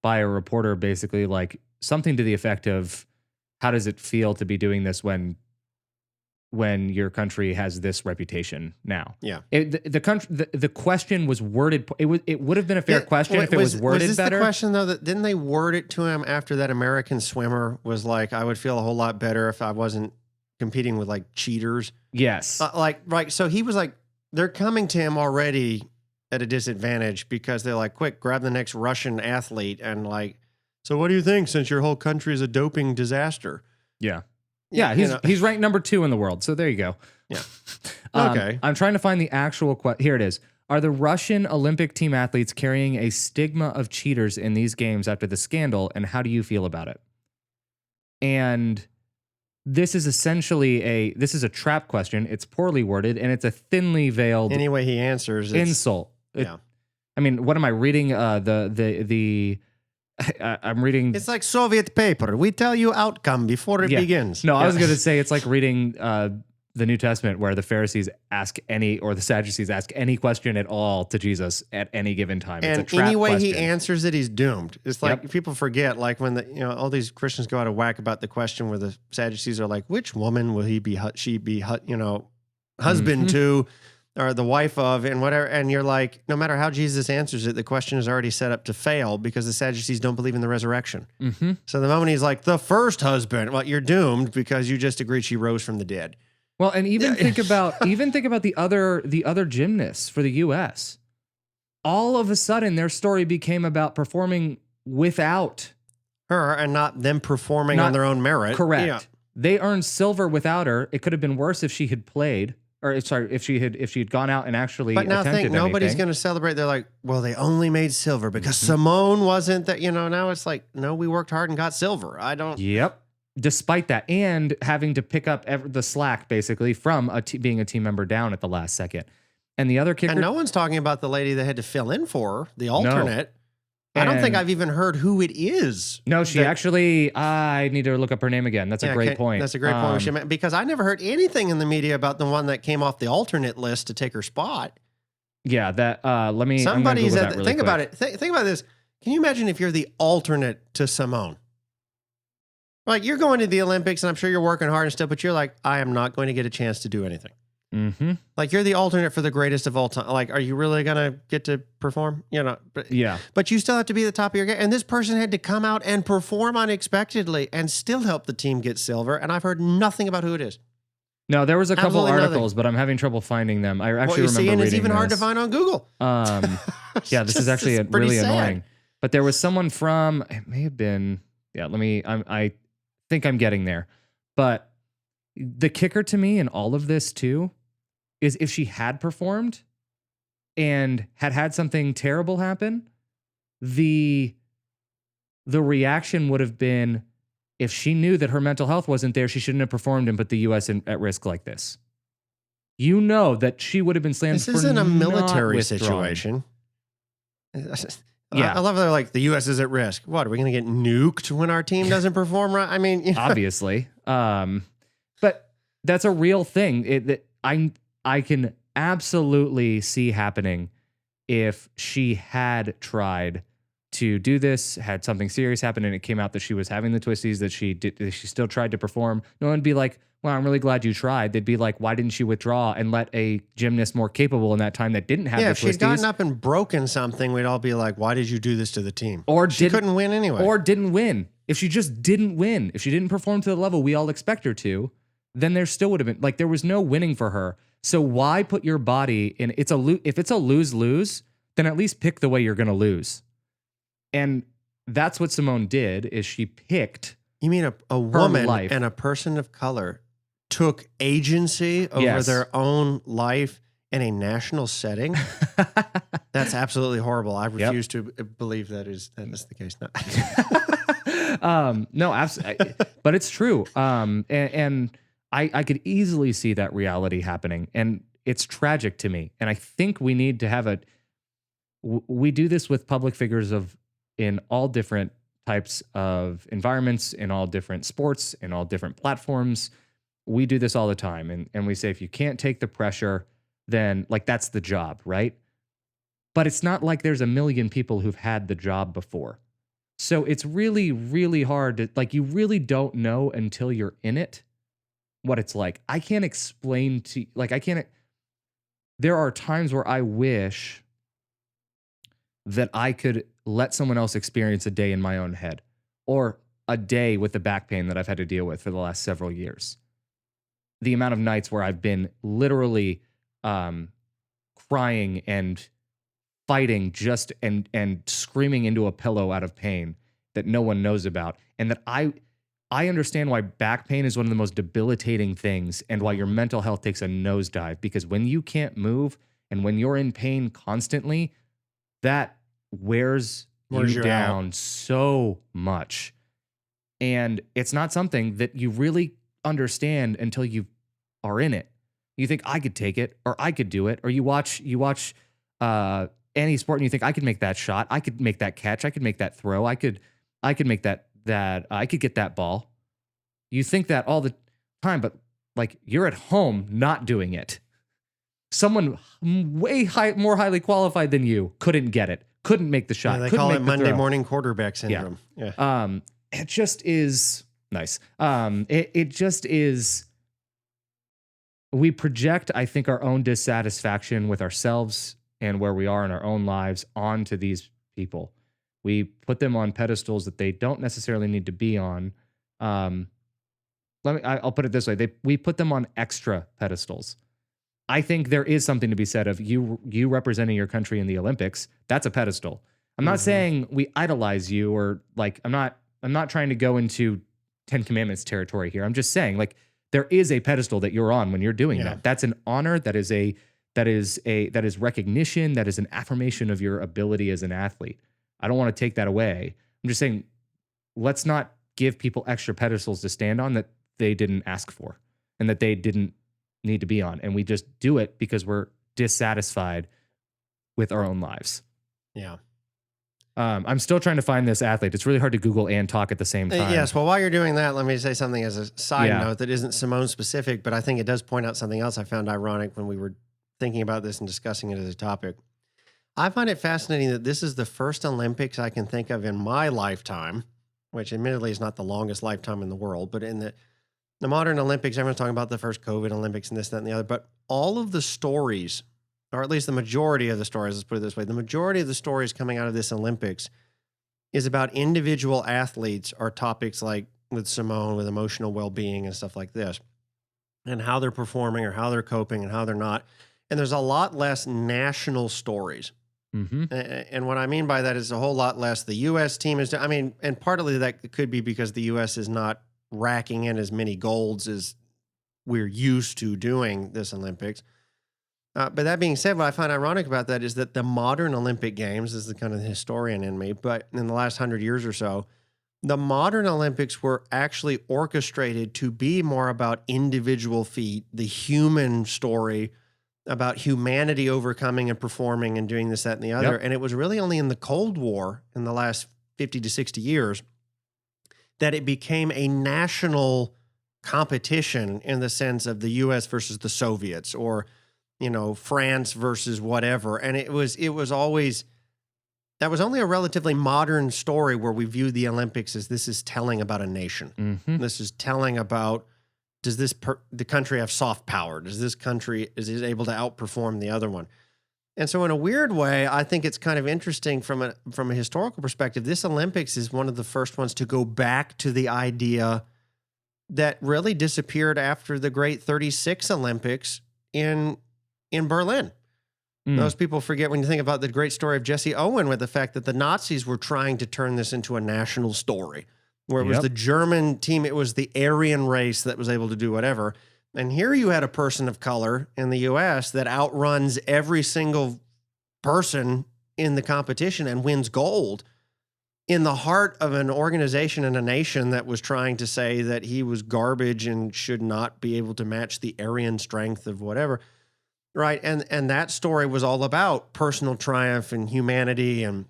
reporter basically something to the effect of, how does it feel to be doing this when your country has this reputation now? Yeah. The question was worded. It would have been a fair question if it was worded better. Was this the question though? Didn't they word it to him after that American swimmer was like, I would feel a whole lot better if I wasn't competing with cheaters. Yes. Right. So he was they're coming to him already at a disadvantage because they're quick, grab the next Russian athlete and so what do you think since your whole country is a doping disaster? Yeah. Yeah, he's ranked number 2 in the world. So there you go. Yeah. Okay. I'm trying to find the actual here it is. Are the Russian Olympic team athletes carrying a stigma of cheaters in these games after the scandal, and how do you feel about it? And this is essentially a trap question. It's poorly worded, and it's a thinly veiled any way he answers insult. Yeah. What am I reading? I'm reading. It's like Soviet paper. We tell you outcome before it begins. No, I was going to say it's like reading the New Testament where the Pharisees ask any, or the Sadducees ask any question at all to Jesus at any given time. And it's a trap any way question. he answers it, he's doomed. It's like people forget, like when all these Christians go out of whack about the question where the Sadducees are like, which woman will she be husband to, or the wife of, and whatever. And you're like, no matter how Jesus answers it, the question is already set up to fail because the Sadducees don't believe in the resurrection. Mm-hmm. So the moment he's like, the first husband, well, you're doomed because you just agreed she rose from the dead. Well, and even think about the other gymnasts for the U.S. All of a sudden, their story became about performing without her and not them performing on their own merit. Correct. Yeah. They earned silver without her. It could have been worse if she had played, or sorry, if she had gone out and actually. But now attempted nobody's anything. going to celebrate. They're like, well, they only made silver because Simone wasn't that. Now it's like, no, we worked hard and got silver. I don't. Yep. Despite that, and having to pick up the slack basically from being a team member down at the last second. And the other kicker. And no one's talking about the lady that had to fill in for her, the alternate. No. I don't think I've even heard who it is. No, she actually. I need to look up her name again. That's a great point. That's a great point. Because I never heard anything in the media about the one that came off the alternate list to take her spot. Yeah, that. Let me. Somebody's think about it. Think about this. Can you imagine if you're the alternate to Simone? Like, you're going to the Olympics, and I'm sure you're working hard and stuff, but you're like, I am not going to get a chance to do anything. Mm-hmm. Like, you're the alternate for the greatest of all time. Like, are you really going to get to perform? But you still have to be the top of your game. And this person had to come out and perform unexpectedly and still help the team get silver. And I've heard nothing about who it is. No, there was a couple articles, but I'm having trouble finding them. I actually remember reading it's even this. hard to find on Google. Yeah, this is actually really annoying. But there was someone from, it may have been, I think I'm getting there. But the kicker to me in all of this too is if she had performed and had something terrible happen, the reaction would have been, if she knew that her mental health wasn't there, she shouldn't have performed and put the U.S. at risk like this. That she would have been slammed. This isn't a military situation. Yeah. I love they're like, the U.S. is at risk. What, are we going to get nuked when our team doesn't perform right? I mean, obviously. But that's a real thing. I can absolutely see happening if she had tried to do this, had something serious happen, and it came out that she was having the twisties, that she still tried to perform. No one would be like, well, I'm really glad you tried. They'd be like, why didn't you withdraw and let a gymnast more capable in that time that didn't have the twisties? If she'd gotten up and broken something, we'd all be like, why did you do this to the team? Or she couldn't win anyway. Or didn't win. If she just didn't win, if she didn't perform to the level we all expect her to, then there still would have been, there was no winning for her. So why put your body in, if it's a lose-lose, then at least pick the way you're going to lose. And that's what Simone did, is she picked. You mean a woman and a person of color took agency over their own life in a national setting? That's absolutely horrible. I refuse to believe that is the case. No, no, absolutely. But it's true. And I could easily see that reality happening, and it's tragic to me. And I think we need to have we do this with public figures in all different types of environments, in all different sports, in all different platforms. We do this all the time. And we say, if you can't take the pressure, then that's the job, right? But it's not like there's a million people who've had the job before. So it's really, really hard to, you really don't know until you're in it what it's like. I can't explain to, there are times where I wish that I could let someone else experience a day in my own head, or a day with the back pain that I've had to deal with for the last several years. The amount of nights where I've been literally crying and fighting and screaming into a pillow out of pain that no one knows about. And that I understand why back pain is one of the most debilitating things, and why your mental health takes a nosedive, because when you can't move and when you're in pain constantly, that wears you down so much. And it's not something that you really understand until you are in it. You think, I could take it, or I could do it. Or you watch any sport and you think, I could make that shot, I could make that catch, I could make that throw, I could make that I could get that ball. You think that all the time, but like you're at home not doing it. Someone more highly qualified than you couldn't get it, couldn't make the shot. They couldn't call make it the Monday throw. morning quarterback syndrome. Yeah. It just is nice. It just is. We project, I think, our own dissatisfaction with ourselves and where we are in our own lives onto these people. We put them on pedestals that they don't necessarily need to be on. I'll put it this way: we put them on extra pedestals. I think there is something to be said of you representing your country in the Olympics. That's a pedestal. I'm not saying we idolize you or like I'm not trying to go into 10 Commandments territory here. I'm just saying like there is a pedestal that you're on when you're doing that. That's an honor. That is recognition. That is an affirmation of your ability as an athlete. I don't want to take that away. I'm just saying let's not give people extra pedestals to stand on that they didn't ask for and that they didn't need to be on. And we just do it because we're dissatisfied with our own lives. Yeah. I'm still trying to find this athlete. It's really hard to Google and talk at the same time. Yes. Well, while you're doing that, let me say something as a side Yeah. note that isn't Simone specific, but I think it does point out something else I found ironic when we were thinking about this and discussing it as a topic. I find it fascinating that this is the first Olympics I can think of in my lifetime, which admittedly is not the longest lifetime in the world, but in the modern Olympics, everyone's talking about the first COVID Olympics and this, that, and the other, but all of the stories, or at least the majority of the stories, let's put it this way, the majority of the stories coming out of this Olympics is about individual athletes or topics like with Simone, with emotional well-being and stuff like this, and how they're performing or how they're coping and how they're not. And there's a lot less national stories. Mm-hmm. And what I mean by that is a whole lot less. The U.S. team is, I mean, and partly that could be because the U.S. is not racking in as many golds as we're used to doing this Olympics. But that being said, what I find ironic about that is that the modern Olympic Games, this is the kind of the historian in me, but in the last 100 years or so, the modern Olympics were actually orchestrated to be more about individual feat, the human story, about humanity overcoming and performing and doing this, that, and the other. Yep. And it was really only in the Cold War in the last 50 to 60 years that it became a national competition in the sense of the U.S. versus the Soviets or, you know, France versus whatever. And it was always, that was only a relatively modern story where we view the Olympics as this is telling about a nation. Mm-hmm. This is telling about, does the country have soft power? Does this country, is it able to outperform the other one? And so in a weird way, I think it's kind of interesting from a historical perspective. This Olympics is one of the first ones to go back to the idea that really disappeared after the great 36 Olympics in Berlin. Most people forget when you think about the great story of Jesse Owen with the fact that the Nazis were trying to turn this into a national story, where it was the German team, it was the Aryan race that was able to do whatever. And here you had a person of color in the U.S. that outruns every single person in the competition and wins gold in the heart of an organization and a nation that was trying to say that he was garbage and should not be able to match the Aryan strength of whatever. Right. And that story was all about personal triumph and humanity and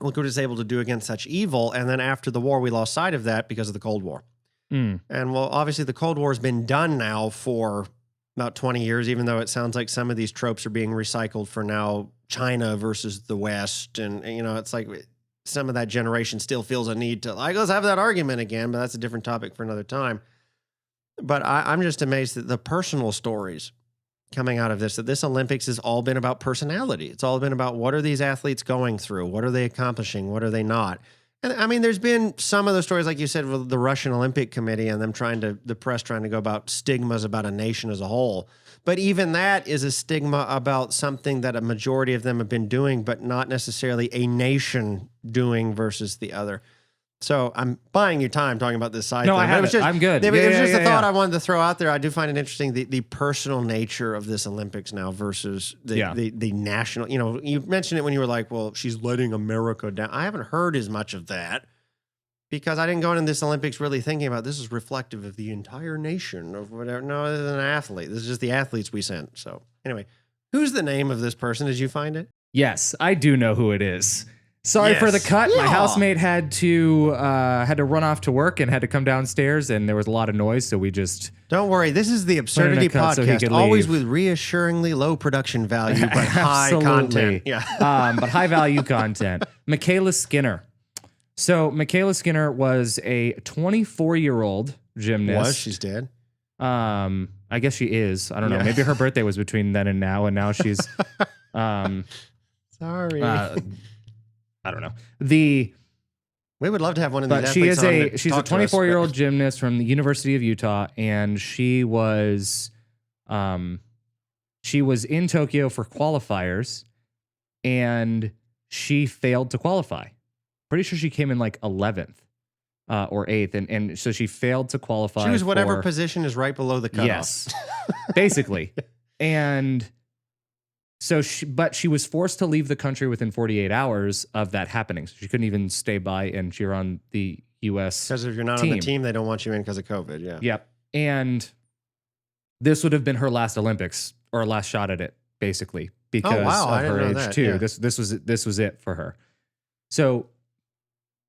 look what it's able to do against such evil. And then after the war, we lost sight of that because of the Cold War. And well, obviously the Cold War has been done now for about 20 years, even though it sounds like some of these tropes are being recycled for now China versus the West. And, you know, it's like some of that generation still feels a need to like, let's have that argument again, but that's a different topic for another time. But I'm just amazed that the personal stories coming out of this, that this Olympics has all been about personality. It's all been about what are these athletes going through? What are they accomplishing? What are they not? And I mean, there's been some of the stories, like you said, with the Russian Olympic Committee and them the press trying to go about stigmas about a nation as a whole. But even that is a stigma about something that a majority of them have been doing, but not necessarily a nation doing versus the other. So I'm buying you time talking about this side No, thing. I have it. I'm good. It was just a thought yeah. I wanted to throw out there. I do find it interesting, the personal nature of this Olympics now versus the national. You know, you mentioned it when you were like, well, she's letting America down. I haven't heard as much of that because I didn't go into this Olympics really thinking about this is reflective of the entire nation of whatever. No, this is an athlete. This is just the athletes we sent. So anyway, who's the name of this person? Did you find it? Yes, I do know who it is. Sorry for the cut. My Yeah. housemate had to run off to work and had to come downstairs, and there was a lot of noise, so we just Don't worry. This is the Absurdity cut so he podcast, could always leave. with reassuringly low production value, but high content. Yeah. But high value content. Michaela Skinner. So Michaela Skinner was a 24-year-old gymnast. She's dead? I guess she is. I don't know. Maybe her birthday was between then and now she's Sorry. I don't know. We would love to have one of these But athletes she's a 24-year-old gymnast from the University of Utah, and she was in Tokyo for qualifiers, and she failed to qualify. Pretty sure she came in like 11th or 8th, and so she failed to qualify. She was whatever position is right below the cutoff. Yes, basically. And so she was forced to leave the country within 48 hours of that happening. So she couldn't even stay by and cheer on the U.S. Because if you're not on the team, they don't want you in because of COVID. Yeah. Yep. And this would have been her last Olympics or last shot at it, basically, because of her age too. Yeah. This was it for her. So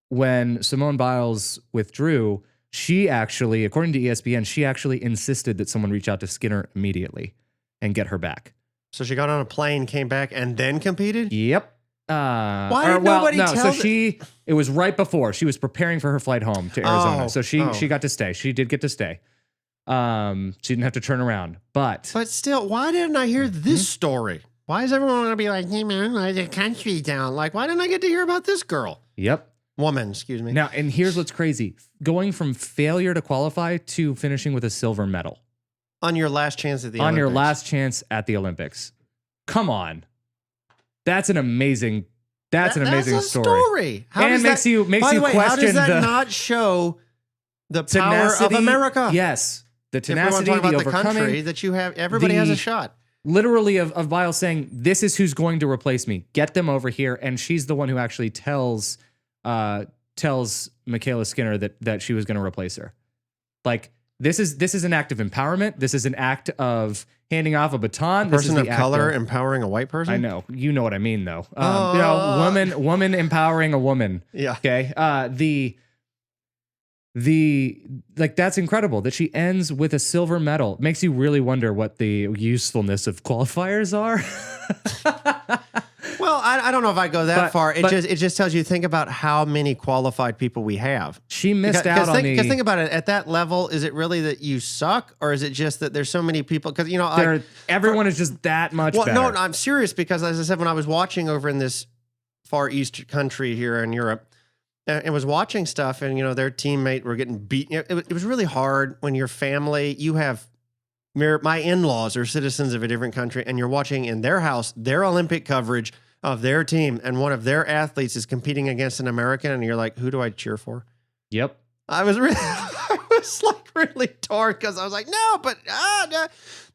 when Simone Biles withdrew, she actually, according to ESPN, she actually insisted that someone reach out to Skinner immediately and get her back. So she got on a plane, came back, and then competed? Yep. Why did nobody tell it was right before. She was preparing for her flight home to Arizona. So she got to stay. She did get to stay. She didn't have to turn around. But still, why didn't I hear this story? Why is everyone going to be like, hey man, the country down? Like, why didn't I get to hear about this girl? Yep. Woman, excuse me. Now, and here's what's crazy. Going from failure to qualify to finishing with a silver medal. On your last chance at the Olympics. On your last chance at the Olympics. Come on. That's an amazing story. How makes you question how does that not show the power of America? Yes. The tenacity, if we want to talk the about overcoming. The country that you have, everybody has a shot. Literally of Biles saying, this is who's going to replace me. Get them over here. And she's the one who actually tells Michaela Skinner that she was going to replace her. Like, this is an act of empowerment. This is an act of handing off a baton. A person of color empowering a white person? I know. You know what I mean, though. Woman empowering a woman. Yeah. Okay. That's incredible that she ends with a silver medal. It makes you really wonder what the usefulness of qualifiers are. Well, I don't know if I go that far. It just tells you, think about how many qualified people we have. She missed out on because think about it, at that level, is it really that you suck, or is it just that there's so many people? Because everyone is just that much better. No, I'm serious, because as I said, when I was watching over in this Far East country here in Europe, and was watching stuff, and their teammate were getting beaten. It was really hard when your family, my in-laws are citizens of a different country, and you're watching in their house their Olympic coverage of their team, and one of their athletes is competing against an American, and you're like, who do I cheer for? Yep. I was really torn, because I was like, no.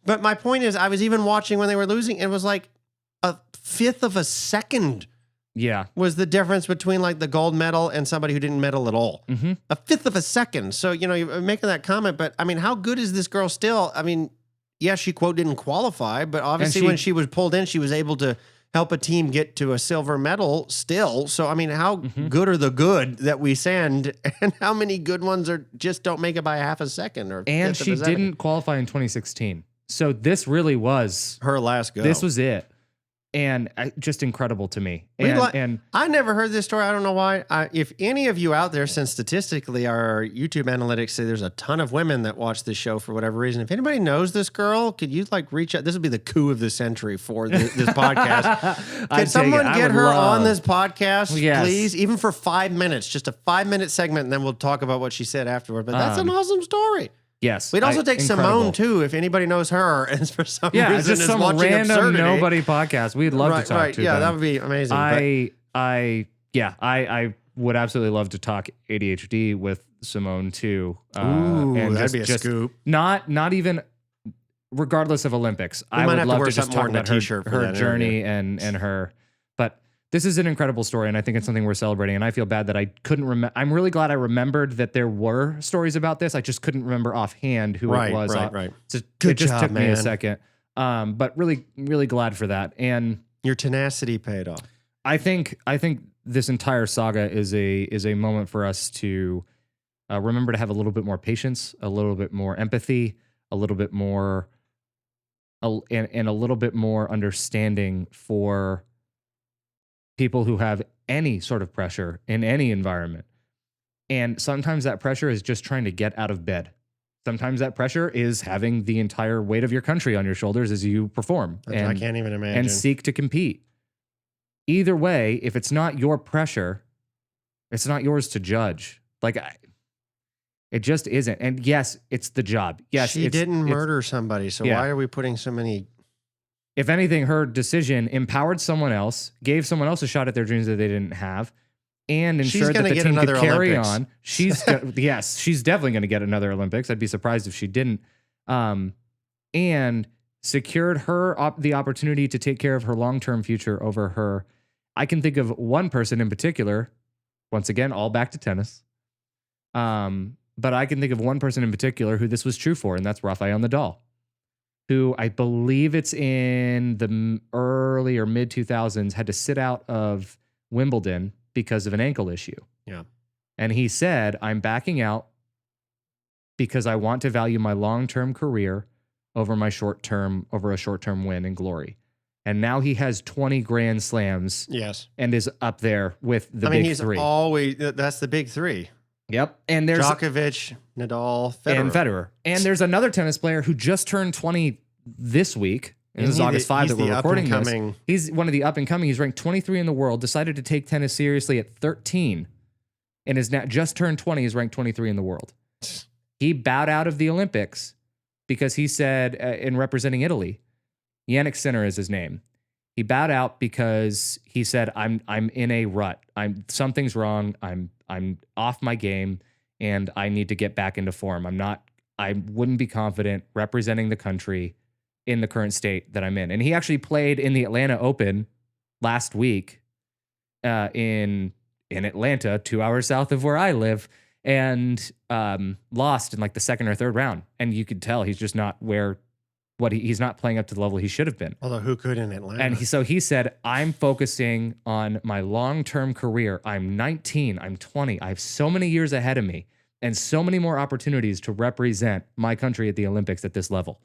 But my point is, I was even watching when they were losing, and it was like a fifth of a second. Yeah. Was the difference between like the gold medal and somebody who didn't medal at all. Mm-hmm. A fifth of a second. So, you're making that comment, but I mean, how good is this girl still? I mean, yes, she quote didn't qualify, but obviously when she was pulled in, she was able to help a team get to a silver medal still. So, I mean, how good are the good that we send, and how many good ones just don't make it by a half a second? And she didn't qualify in 2016. So this really was her last go. This was it. And just incredible to me. And I never heard this story. I don't know why. If any of you out there, since statistically our YouTube analytics say there's a ton of women that watch this show for whatever reason, if anybody knows this girl, could you reach out? This would be the coup of the century for this podcast. Could someone get her on this podcast, please? Even for 5 minutes, just a 5-minute segment, and then we'll talk about what she said afterward. But that's an awesome story. Yes. We'd also take Simone, too, if anybody knows her, and for some reason just some random Absurdity. Nobody podcast. We'd love to talk to them. Yeah, that would be amazing. I would absolutely love to talk ADHD with Simone, too. Ooh, and that'd be a scoop. Not even, regardless of Olympics. I would love to just talk about her journey and her. But this is an incredible story, and I think it's something we're celebrating. And I feel bad that I couldn't remember. I'm really glad I remembered that there were stories about this. I just couldn't remember offhand who it was. Right. So Good it just job, took me man. a second. But really, really glad for that. And your tenacity paid off. I think this entire saga is a moment for us to remember to have a little bit more patience, a little bit more empathy, a little bit more, and a little bit more understanding for people who have any sort of pressure in any environment. And sometimes that pressure is just trying to get out of bed. Sometimes that pressure is having the entire weight of your country on your shoulders as you perform. I can't even imagine. And seek to compete. Either way, if it's not your pressure, it's not yours to judge. Like, it just isn't. And yes, it's the job. Yes, she didn't murder somebody, so why are we putting so many? If anything, her decision empowered someone else, gave someone else a shot at their dreams that they didn't have, and ensured that the team could carry on. She's yes, she's definitely going to get another Olympics. I'd be surprised if she didn't. And secured her the opportunity to take care of her long-term future over her. I can think of one person in particular. Once again, all back to tennis. But I can think of one person in particular who this was true for, and that's Rafael Nadal, who I believe it's in the early or mid 2000s had to sit out of Wimbledon because of an ankle issue. Yeah. And he said, I'm backing out because I want to value my long-term career over a short-term win and glory. And now he has 20 Grand Slams. Yes. And is up there with the big three. That's the big three. Yep. And there's Djokovic, Nadal, Federer. And there's another tennis player who just turned 20 this week. And this is August 5 that we're recording this. He's one of the up and coming. He's ranked 23 in the world, decided to take tennis seriously at 13, and is now just turned 20. He's ranked 23 in the world. He bowed out of the Olympics because he said, in representing Italy, Yannick Sinner is his name. He bowed out because he said, I'm in a rut. Something's wrong. I'm off my game and I need to get back into form. I wouldn't be confident representing the country in the current state that I'm in. And he actually played in the Atlanta Open last week in Atlanta, 2 hours south of where I live, and lost in like the second or third round. And you could tell he's just not he's not playing up to the level he should have been. Although who could in Atlanta? And so he said, I'm focusing on my long-term career. I'm 19, I'm 20. I have so many years ahead of me and so many more opportunities to represent my country at the Olympics at this level.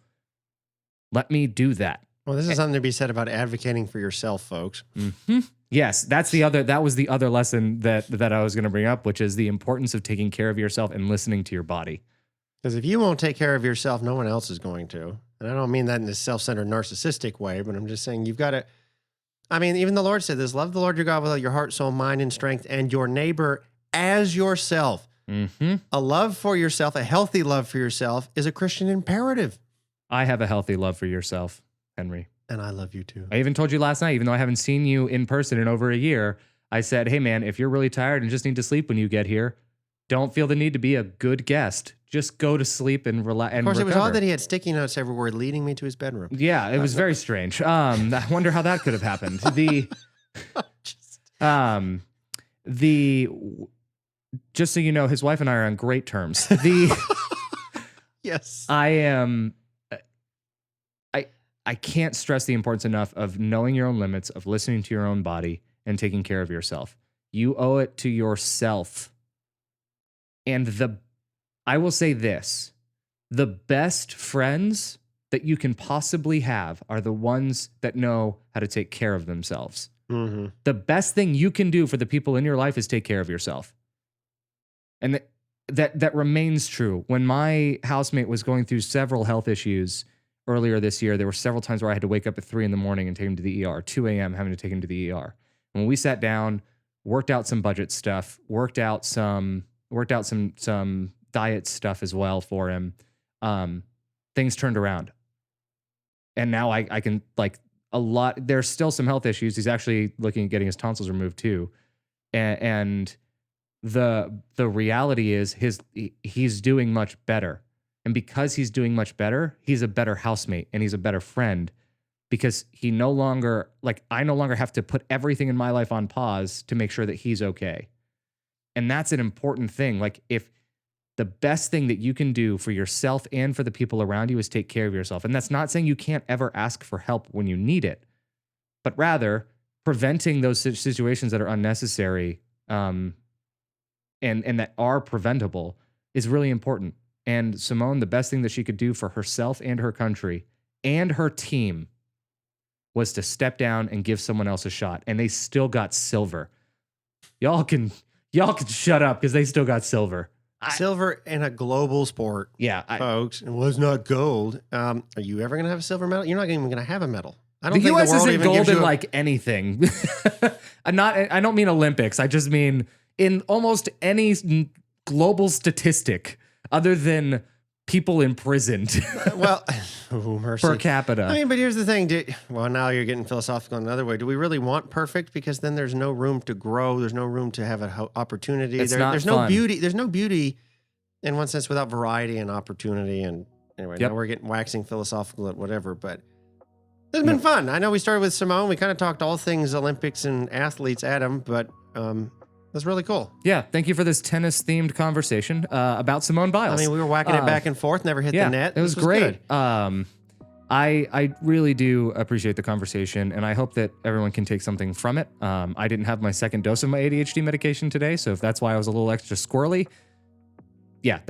Let me do that. Well, this is something to be said about advocating for yourself, folks. Mm-hmm. Yes, that was the other lesson that I was going to bring up, which is the importance of taking care of yourself and listening to your body. Because if you won't take care of yourself, no one else is going to. And I don't mean that in a self-centered, narcissistic way, but I'm just saying you've got to, I mean, even the Lord said this, love the Lord your God with all your heart, soul, mind, and strength, and your neighbor as yourself. Mm-hmm. A love for yourself, a healthy love for yourself is a Christian imperative. I have a healthy love for yourself, Henry. And I love you too. I even told you last night, even though I haven't seen you in person in over a year, I said, hey man, if you're really tired and just need to sleep when you get here, don't feel the need to be a good guest. Just go to sleep and relax. Of course, it was odd that he had sticky notes everywhere leading me to his bedroom. Yeah, it was very strange. I wonder how that could have happened. Just so you know, his wife and I are on great terms. Yes. I can't stress the importance enough of knowing your own limits, of listening to your own body and taking care of yourself. You owe it to yourself. And I will say this, the best friends that you can possibly have are the ones that know how to take care of themselves. Mm-hmm. The best thing you can do for the people in your life is take care of yourself. And that remains true. When my housemate was going through several health issues earlier this year, there were several times where I had to wake up at 3 a.m. and take him to the ER, 2 a.m. having to take him to the ER. And when we sat down, worked out some budget stuff, worked out some diet stuff as well for him, things turned around. And now I can, like, a lot, there's still some health issues. He's actually looking at getting his tonsils removed too. And the reality is he's doing much better. And because he's doing much better, he's a better housemate and he's a better friend because I no longer have to put everything in my life on pause to make sure that he's okay. And that's an important thing. Like, if the best thing that you can do for yourself and for the people around you is take care of yourself. And that's not saying you can't ever ask for help when you need it, but rather preventing those situations that are unnecessary and that are preventable is really important. And Simone, the best thing that she could do for herself and her country and her team was to step down and give someone else a shot. And they still got silver. Y'all can shut up because they still got silver. Silver in a global sport. Yeah. Folks. It was not gold. Are you ever going to have a silver medal? You're not even going to have a medal. I don't the think U.S. the world isn't even gives gold in you like anything. I don't mean Olympics. I just mean in almost any global statistic other than people imprisoned. Well, oh, mercy. Per capita. I mean, but here's the thing. Well, now you're getting philosophical in another way. Do we really want perfect? Because then there's no room to grow. There's no room to have an opportunity. It's there's fun. no beauty. There's no beauty in one sense without variety and opportunity. And anyway, now we're getting waxing philosophical at whatever, but it's been fun. I know we started with Simone. We kind of talked all things Olympics and athletes at him, but that's really cool. Yeah, thank you for this tennis-themed conversation about Simone Biles. I mean, we were whacking it back and forth, never hit the net. It was great. I really do appreciate the conversation, and I hope that everyone can take something from it. I didn't have my second dose of my ADHD medication today, so if that's why I was a little extra squirrely, yeah,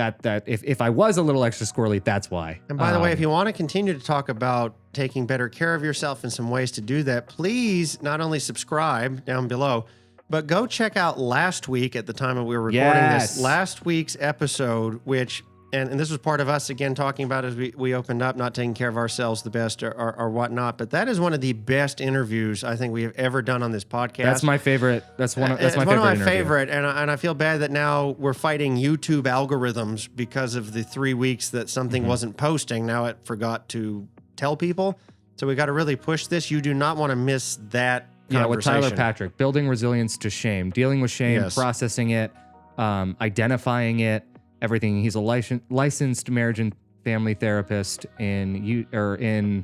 if I was a little extra squirrely, that's why. And by the way, if you want to continue to talk about taking better care of yourself and some ways to do that, please not only subscribe down below, but go check out last week at the time that we were recording this, last week's episode, which, and this was part of us again talking about as we opened up, not taking care of ourselves the best or whatnot. But that is one of the best interviews I think we have ever done on this podcast. That's my favorite. That's one of my favorite. And I feel bad that now we're fighting YouTube algorithms because of the 3 weeks that something wasn't posting. Now it forgot to tell people. So we got to really push this. You do not want to miss that. Yeah, with Tyler Patrick, building resilience to shame, dealing with shame, processing it, identifying it, everything. He's a licensed marriage and family therapist in I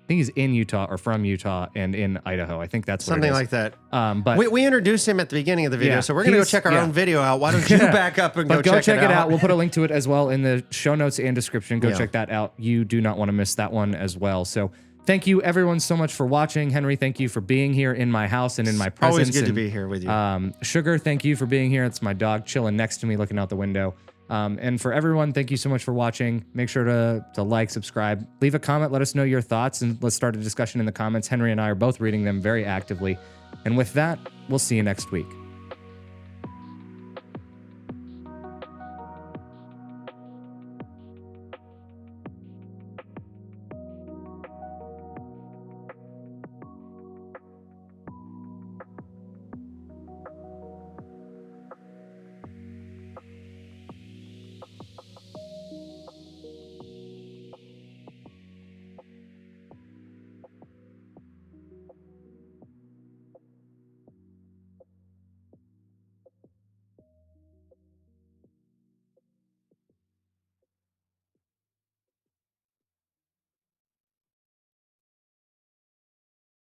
think he's in Utah or from Utah and in Idaho. I think that's what something like that. But we introduced him at the beginning of the video, so we're gonna go check our own video out. Why don't you back up and go check it out? We'll put a link to it as well in the show notes and description. Go check that out. You do not want to miss that one as well. So. Thank you, everyone, so much for watching. Henry, thank you for being here in my house and in my presence. Always good to be here with you. Sugar, thank you for being here. It's my dog chilling next to me, looking out the window. And for everyone, thank you so much for watching. Make sure to like, subscribe, leave a comment, let us know your thoughts, and let's start a discussion in the comments. Henry and I are both reading them very actively. And with that, we'll see you next week.